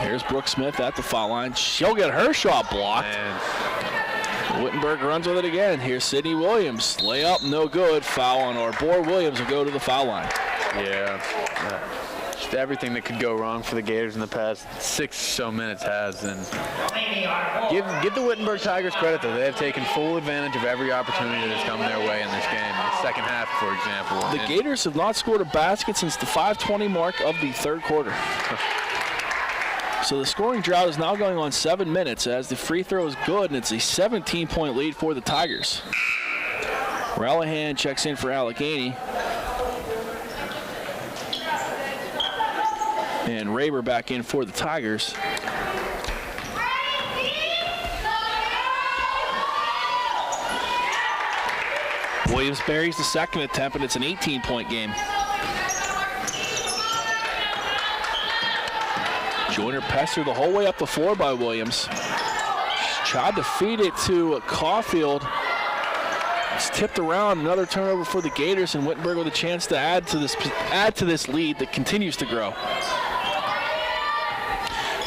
Here's Brooke Smith at the foul line. She'll get her shot blocked. Man. Wittenberg runs with it again. Here's Sydney Williams. Layup, no good. Foul on Arbor. Williams will go to the foul line. Yeah. Just everything that could go wrong for the Gators in the past 6 or so minutes has. And give the Wittenberg Tigers credit, though. They have taken full advantage of every opportunity that's come their way in this game. In the second half, for example. The Gators have not scored a basket since the 5:20 mark of the third quarter. So the scoring drought is now going on 7 minutes as the free throw is good, and it's a 17-point lead for the Tigers. Rallahan checks in for Allegheny. And Raber back in for the Tigers. Williams buries the second attempt, and it's an 18-point game. Joyner pestered the whole way up the floor by Williams. Tried to feed it to Caulfield. It's tipped around. Another turnover for the Gators, and Wittenberg with a chance to add to this lead that continues to grow.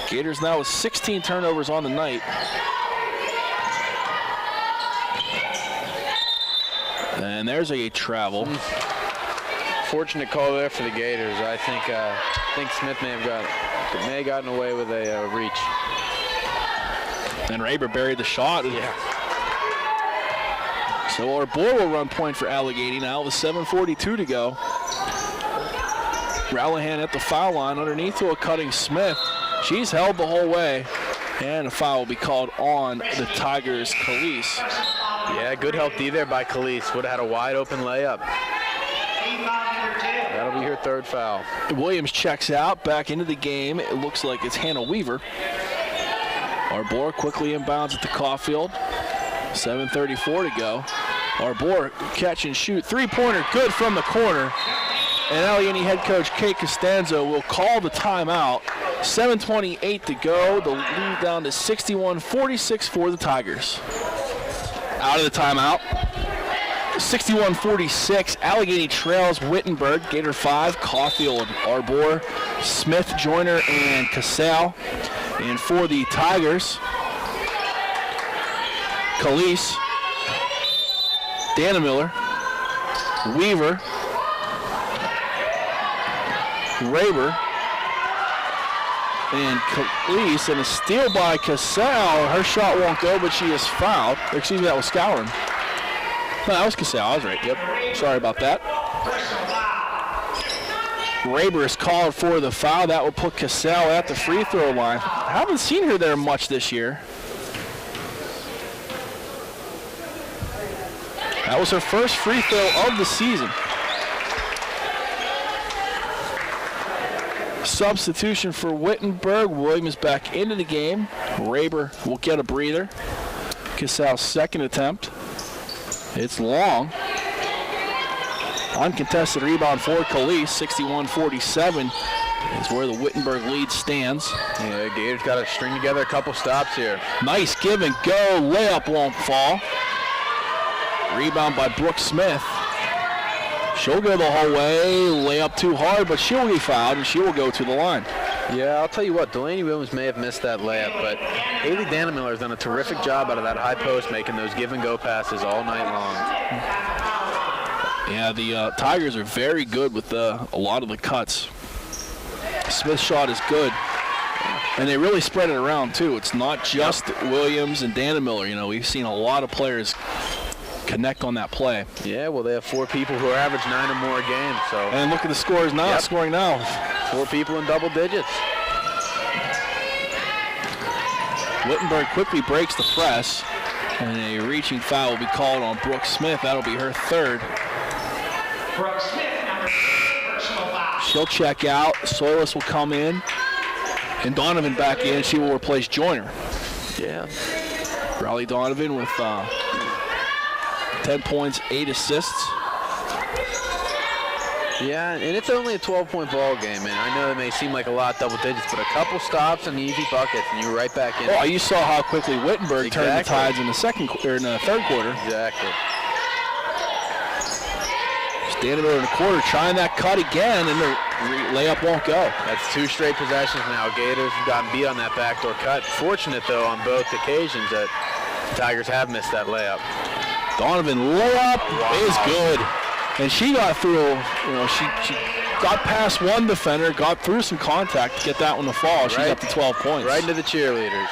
Gators now with 16 turnovers on the night. And there's a travel. Fortunate call there for the Gators. I think Smith may have gotten away with a reach. And Raber buried the shot. Yeah. So Arbor will run point for Allegheny now with 7:42 to go. Rallihan at the foul line underneath to a cutting Smith. She's held the whole way. And a foul will be called on the Tigers' Khalees. Yeah, good help D there by Khalees. Would have had a wide open layup. That'll be her third foul. Williams checks out, back into the game. It looks like it's Hannah Weaver. Arbor quickly inbounds at the Caulfield. 7:34 to go. Arbor catch and shoot. Three-pointer good from the corner. And Allegheny head coach Kate Costanzo will call the timeout. 7:28 to go. The lead down to 61-46 for the Tigers. Out of the timeout. 61-46. Allegheny trails Wittenberg. Gator 5. Caulfield, Arbor, Smith, Joyner, and Casale. And for the Tigers, Khalees, Dannemiller, Weaver, Raber, and Khalees, and a steal by Casale. Her shot won't go, but she is fouled. Excuse me, that was Scourin. No, that was Casale. I was right. Yep. Sorry about that. Raber is called for the foul. That will put Casale at the free throw line. I haven't seen her there much this year. That was her first free throw of the season. Substitution for Wittenberg. Williams back into the game. Raber will get a breather. Casale's second attempt. It's long. Uncontested rebound for Khalees. 61-47 is where the Wittenberg lead stands. Yeah, Gators got to string together a couple stops here. Nice give and go. Layup won't fall. Rebound by Brooke Smith. She'll go the whole way. Layup too hard, but she'll be fouled, and she will go to the line. Yeah, I'll tell you what, Allegheny-Women may have missed that layup, but Haley Dannemiller has done a terrific job out of that high post, making those give-and-go passes all night long. Yeah, the Tigers are very good with a lot of the cuts. Smith's shot is good, and they really spread it around, too. It's not just Williams and Dannemiller. You know, we've seen a lot of players connect on that play. Yeah, well, they have 4 people who are average 9 or more a game. So. And look at the scores now, scoring now. 4 people in double digits. Wittenberg quickly breaks the press, and a reaching foul will be called on Brooke Smith. That'll be her third. Brooke Smith, number 6, personal foul. She'll check out. Soilis will come in, and Donovan back in. She will replace Joyner. Yeah. Riley Donovan with 10 points, 8 assists. Yeah, and it's only a 12-point ball game, and I know it may seem like a lot, double digits, but a couple stops and easy buckets, and you're right back in. Oh, you saw how quickly Wittenberg turned the tides in the third quarter. Exactly. Standing over in the quarter, trying that cut again, and the layup won't go. That's 2 straight possessions now. Gators have gotten beat on that backdoor cut. Fortunate, though, on both occasions that the Tigers have missed that layup. Donovan layup is good. And she got through, you know, she got past one defender, got through some contact to get that one to fall. She's up to 12 points. Right into the cheerleaders.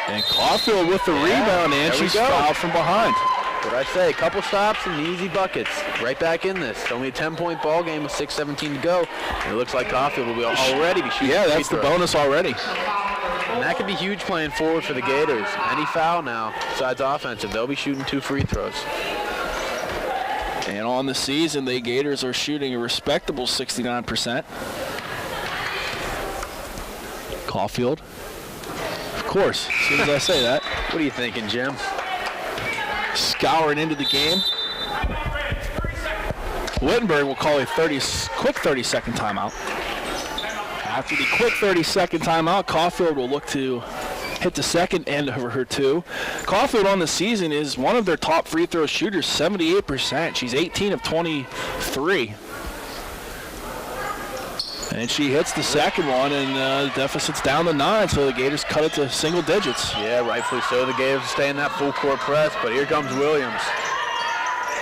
And Caulfield with the rebound, and she's fouled from behind. What I say, a couple stops and easy buckets. Right back in this. Only a 10-point ball game with 6:17 to go. And it looks like Caulfield will already be shooting. Yeah, that's the bonus already. And that could be huge playing forward for the Gators. Any foul now, besides offensive, they'll be shooting 2 free throws. And on the season, the Gators are shooting a respectable 69%. Caulfield. Of course, as soon as I say that. What are you thinking, Jim? Scouring into the game. Wittenberg will call a quick 30-second timeout. After the quick 30-second timeout, Caulfield will look to hit the second end of her two. Caulfield on the season is one of their top free throw shooters, 78%. She's 18 of 23. And she hits the second one, and the deficit's down to 9, so the Gators cut it to single digits. Yeah, rightfully so. The Gators stay in that full court press, but here comes Williams.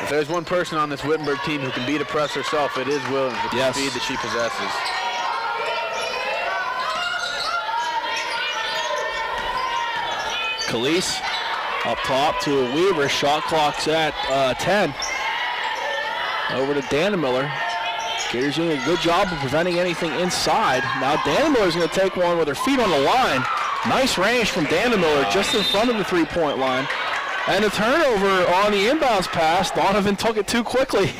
If there's one person on this Wittenberg team who can beat a press herself, it is Williams with the speed that she possesses. Khalees up top to Weaver. Shot clock's at 10. Over to Dannemiller. Gators doing a good job of preventing anything inside. Now Dannemiller's going to take one with her feet on the line. Nice range from Dannemiller just in front of the three-point line. And a turnover on the inbounds pass. Donovan took it too quickly.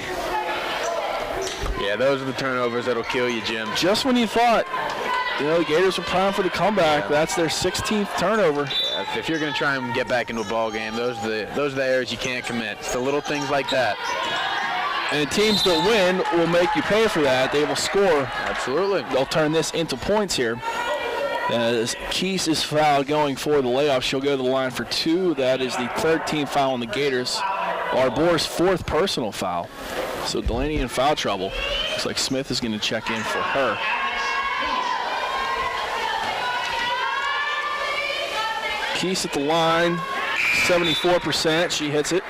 Yeah, those are the turnovers that'll kill you, Jim. Just when you thought, the Gators were primed for the comeback, that's their 16th turnover. Yeah, if you're going to try and get back into a ball game, those are the errors you can't commit. It's the little things like that. And teams that win will make you pay for that. They will score. Absolutely. They'll turn this into points here. As Keese is fouled going for the layoff, she'll go to the line for 2. That is the 13th foul on the Gators. Arbor's 4th personal foul. So Delaney in foul trouble. Looks like Smith is going to check in for her. Keese at the line, 74%. She hits it.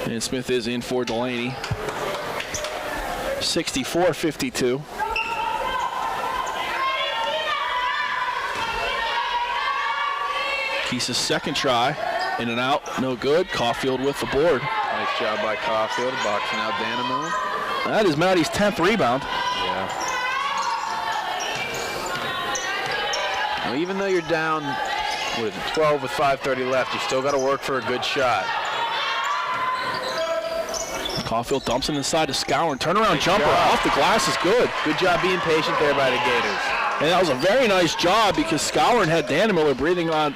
And Smith is in for Delaney. 64-52. Keese's second try, in and out, no good. Caulfield with the board. Nice job by Caulfield, boxing out Dannemiller. That is Maddie's 10th rebound. Yeah. Well, even though you're down, 12 with 5:30 left, you still got to work for a good shot. Caulfield dumps it inside to Scour. Turnaround jumper job. off the glass is good. Good job being patient there by the Gators. And that was a very nice job because Scourin had Dannemiller breathing down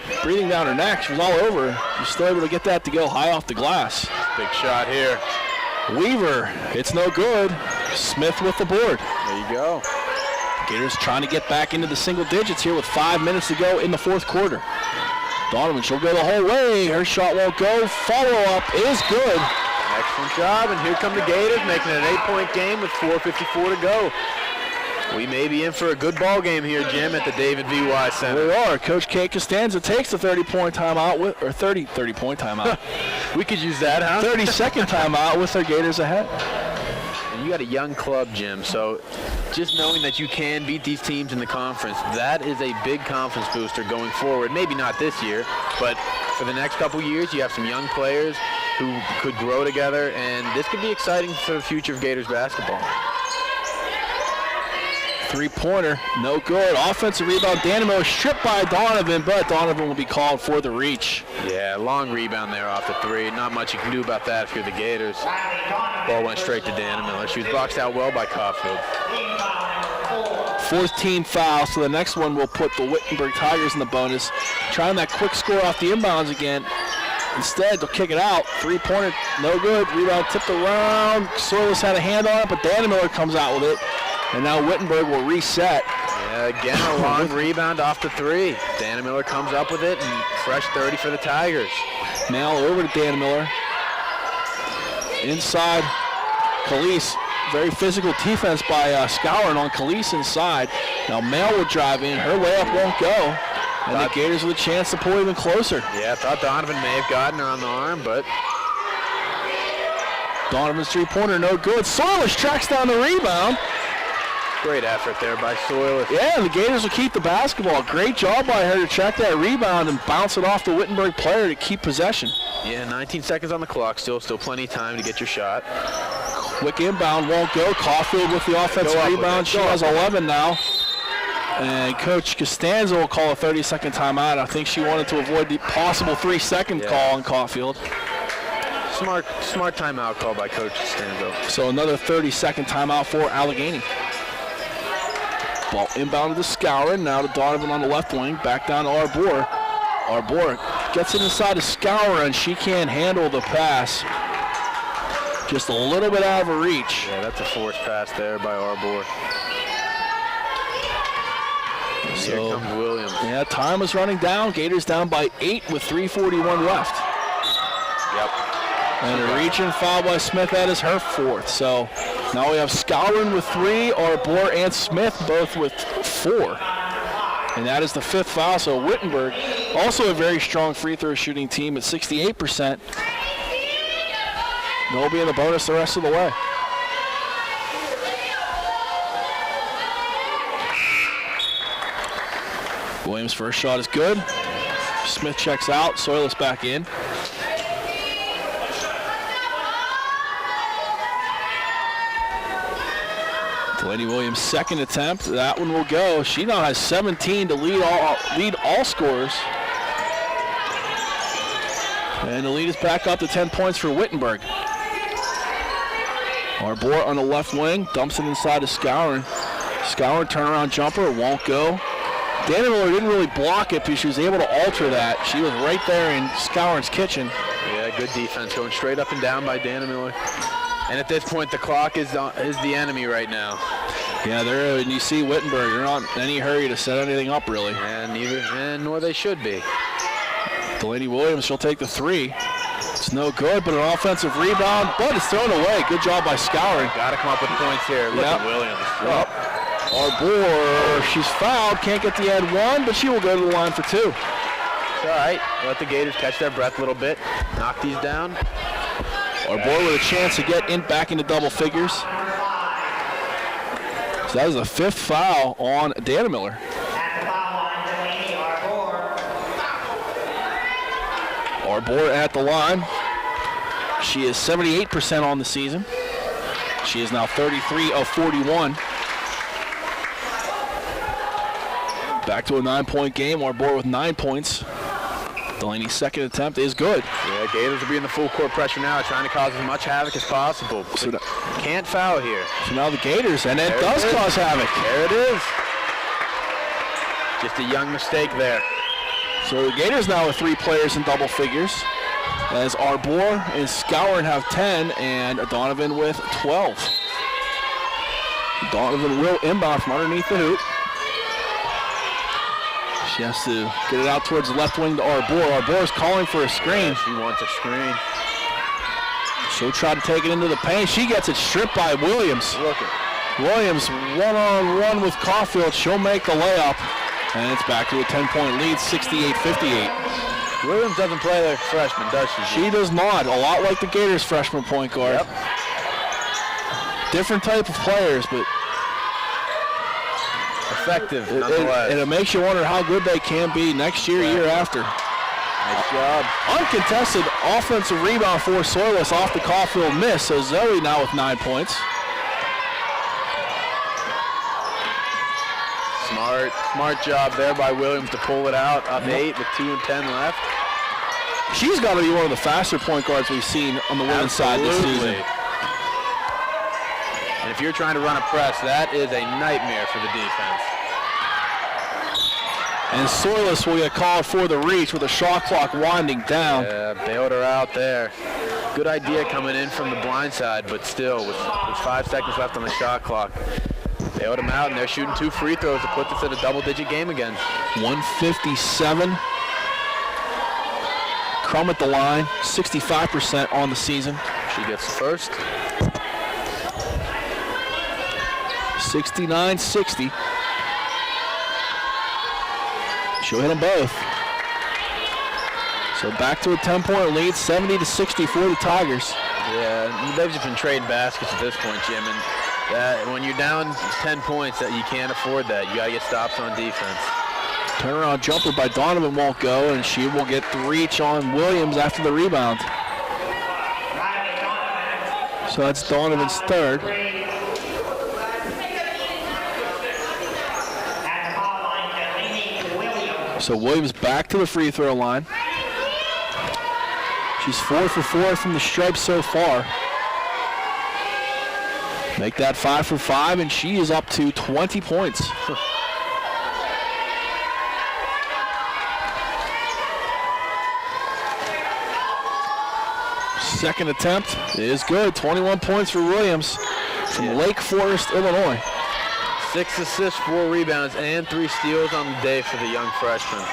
her neck. She was all over. She was still able to get that to go high off the glass. Big shot here. Weaver, it's no good. Smith with the board. There you go. Gators trying to get back into the single digits here with 5 minutes to go in the fourth quarter. Donovan, she'll go the whole way. Her shot won't go. Follow-up is good. Excellent job, and here come the Gators making it an 8-point game with 4:54 to go. We may be in for a good ball game here, Jim, at the David V. Wise Center. We are. Coach Kay Costanza takes the 30-point timeout with, or 30-point timeout. We could use that, huh? 30-second timeout with their Gators ahead. And you got a young club, Jim, so just knowing that you can beat these teams in the conference, that is a big confidence booster going forward. Maybe not this year, but for the next couple years, you have some young players who could grow together, and this could be exciting for the future of Gators basketball. Three-pointer, no good. Offensive rebound, Dannemiller stripped by Donovan, but Donovan will be called for the reach. Yeah, long rebound there off the three. Not much you can do about that if you're the Gators. Ball went straight to Dannemiller. She was boxed out well by Caulfield. 4th team foul, so the next one will put the Wittenberg Tigers in the bonus. Trying that quick score off the inbounds again. Instead, they'll kick it out. Three-pointer, no good. Rebound tipped around. Soilus had a hand on it, but Dannemiller comes out with it. And now Wittenberg will reset. Yeah, again, a long rebound off the three. Dannemiller comes up with it, and fresh 30 for the Tigers. Now over to Dannemiller. Inside, Khalees. Very physical defense by Scourin on Khalees inside. Now Mel will drive in. Her layup won't go. And the Gators with a chance to pull even closer. Yeah, I thought Donovan may have gotten her on the arm, but Donovan's three-pointer, no good. Soilus tracks down the rebound. great effort there by Soilus. Yeah, the Gators will keep the basketball. Great job by her to track that rebound and bounce it off the Wittenberg player to keep possession. Yeah, 19 seconds on the clock. Still plenty of time to get your shot. Quick inbound won't go. Caulfield with the offensive rebound. She has 11 now. And Coach Costanza will call a 30-second timeout. I think she wanted to avoid the possible 3-second call on Caulfield. Smart timeout call by Coach Costanza. So another 30-second timeout for Allegheny. Ball inbounded to Scourin. Now to Donovan on the left wing. Back down to Arbor. Arbor gets it inside to Scourin. She can't handle the pass. Just a little bit out of her reach. Yeah, that's a forced pass there by Arbor. Here comes Williams. Yeah, time is running down. Gators down by 8 with 3:41 left. Yep. And a reach-in foul by Smith. That is her 4th. So now we have Skowron with 3, Arbor and Smith both with 4. And that is the 5th foul. So Wittenberg, also a very strong free throw shooting team at 68%. They'll be in the bonus the rest of the way. Williams' first shot is good. Smith checks out. Soilus back in. Delaney Williams' second attempt. That one will go. She now has 17 to lead all scorers. And the lead is back up to 10 points for Wittenberg. Arbor on the left wing. Dumps it inside to Skowron. Skowron turnaround jumper. Won't go. Dana Miller didn't really block it, but she was able to alter that. She was right there in Skowron's kitchen. Yeah, good defense going straight up and down by Dana Miller. And at this point, the clock is the enemy right now. Yeah, and you see Wittenberg, they're not in any hurry to set anything up, really. And nor they should be. Delaney Williams, she'll take the 3. It's no good, but an offensive rebound, but it's thrown away. Good job by Skowron. Got to come up with points here. Look at Williams. Yep. Arbor, she's fouled, can't get the end 1, but she will go to the line for 2. It's all right. Let the Gators catch their breath a little bit. Knock these down. Arbor with a chance to get back into double figures. So that is the 5th foul on Dana Miller. Arbor at the line. She is 78% on the season. She is now 33 of 41. Back to a 9-point game. Arbor with 9 points. Delaney's second attempt is good. Yeah, Gators will be in the full court pressure now, trying to cause as much havoc as possible. So can't foul here. So now the Gators, and it does cause havoc. There it is. Just a young mistake there. So the Gators now with 3 players in double figures, as Arbor and Skowron have 10, and Donovan with 12. Donovan will inbound from underneath the hoop. She has to get it out towards the left wing to Arbor. Arbor is calling for a screen. Yeah, she wants a screen. She'll try to take it into the paint. She gets it stripped by Williams. Look at Williams one-on-one with Caulfield. She'll make the layup. And it's back to a 10-point lead, 68-58. Williams doesn't play like a freshman, does she? She does not. A lot like the Gators freshman point guard. Yep. Different type of players, but effective nonetheless. And it makes you wonder how good they can be next year, year after. Nice job. Uncontested offensive rebound for Soilus off the Caulfield miss. So Zoe now with 9 points. Smart job there by Williams to pull it out up 8 with 2 and 10 left. She's got to be one of the faster point guards we've seen on the women's side this season. And if you're trying to run a press, that is a nightmare for the defense. And Soilus will get called for the reach with the shot clock winding down. Yeah, bailed her out there. Good idea coming in from the blind side, but still, with 5 seconds left on the shot clock, bailed them out, and they're shooting 2 free throws to put this at a double-digit game again. 157. Crum at the line, 65% on the season. She gets the first. 69-60. She'll hit them both. So back to a 10-point lead, 70-60 for the Tigers. Yeah, they've just been trading baskets at this point, Jim. And when you're down 10 points, that you can't afford that. You got to get stops on defense. Turnaround jumper by Donovan won't go, and she will get the reach on Williams after the rebound. So that's Donovan's third. So Williams back to the free throw line. She's 4 for 4 from the stripe so far. Make that 5 for 5, and she is up to 20 points. Second attempt is good. 21 points for Williams from Lake Forest, Illinois. 6 assists, 4 rebounds, and 3 steals on the day for the young freshman.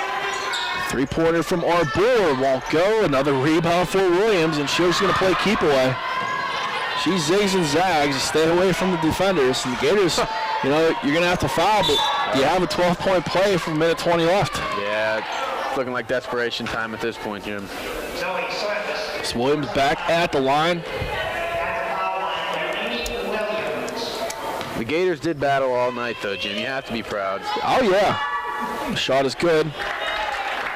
Three-pointer from Arbor won't go. Another rebound for Williams, and she's going to play keep away. She zigs and zags to stay away from the defenders. And the Gators, you know, you're going to have to foul, but you have a 12-point play for a minute 20 left. Yeah, it's looking like desperation time at this point, Jim. So Williams back at the line. The Gators did battle all night, though, Jim. You have to be proud. Oh, yeah. The shot is good.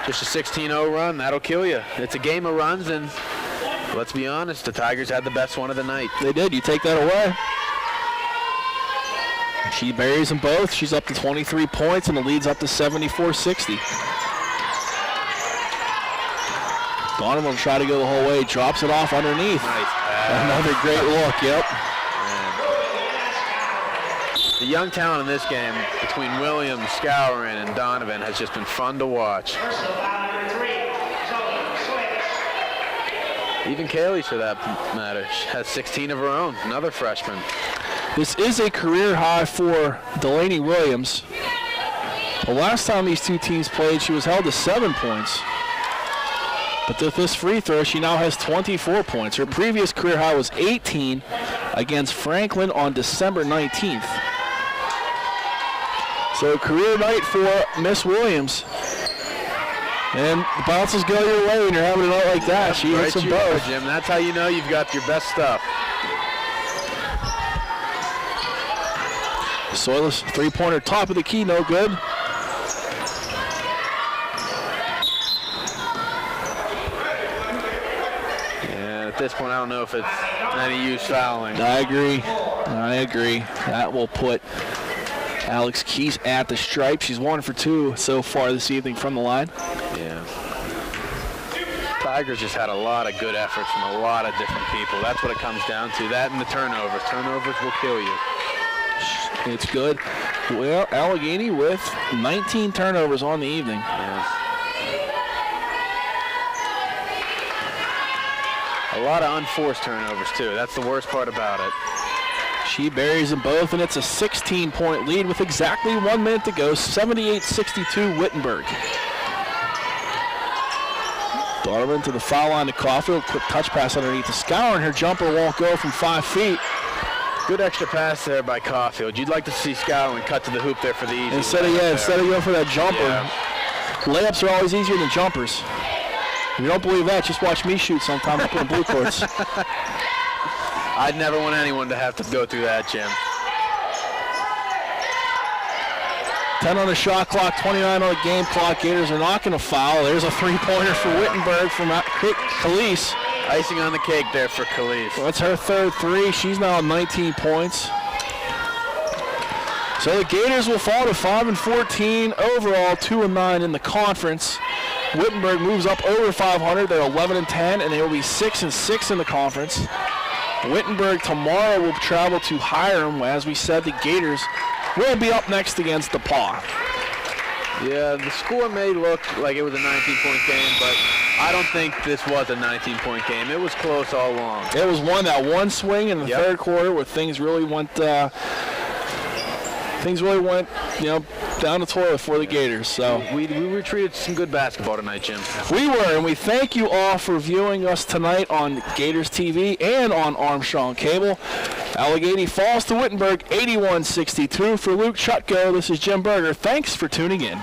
Just a 16-0 run, that'll kill you. It's a game of runs, and let's be honest, the Tigers had the best one of the night. They did. You take that away. She buries them both. She's up to 23 points, and the lead's up to 74-60. Donovan will try to go the whole way. Drops it off underneath. Nice pass. Another great look, yep. The young talent in this game between Williams, Skowron, and Donovan has just been fun to watch. Even Kaylee, for that matter, has 16 of her own, another freshman. This is a career high for Delaney Williams. The last time these two teams played, she was held to 7 points. But with this free throw, she now has 24 points. Her previous career high was 18 against Franklin on December 19th. So career night for Miss Williams. And the bounces go your way when you're having a night like that. She hits them both. Jim. That's how you know you've got your best stuff. Soilus three-pointer top of the key, no good. Yeah, at this point, I don't know if it's any use fouling. I agree. That will put Alex Keys at the stripe. She's 1 for 2 so far this evening from the line. Yeah. Tigers just had a lot of good efforts from a lot of different people. That's what it comes down to. That and the turnovers. Turnovers will kill you. It's good. Well, Allegheny with 19 turnovers on the evening. Yeah. A lot of unforced turnovers, too. That's the worst part about it. She buries them both, and it's a 16-point lead with exactly 1 minute to go. 78-62 Wittenberg. Donovan to the foul line to Caulfield. Quick touch pass underneath the Scour, and her jumper won't go from 5 feet. Good extra pass there by Caulfield. You'd like to see Skowron cut to the hoop there for the easy. Instead of going for that jumper. Yeah. Layups are always easier than jumpers. If you don't believe that, just watch me shoot sometimes up in the blue courts. I'd never want anyone to have to go through that, Jim. 10 on the shot clock, 29 on the game clock. Gators are not going to foul. There's a three-pointer for Wittenberg from Khalees. Icing on the cake there for Khalees. Well, that's her third three. She's now at 19 points. So the Gators will fall to 5-14 overall, 2-9 in the conference. Wittenberg moves up over 500. They're 11-10, and they will be 6-6 in the conference. Wittenberg tomorrow will travel to Hiram. As we said, the Gators will be up next against DePaul. Yeah, the score may look like it was a 19-point game, but I don't think this was a 19-point game. It was close all along. It was one swing in the third quarter where things really went, down the toilet for the Gators. So we retreated some good basketball tonight, Jim. We were, and we thank you all for viewing us tonight on Gators TV and on Armstrong Cable. Allegheny falls to Wittenberg 81-62. For Luke Chutko, this is Jim Berger. Thanks for tuning in.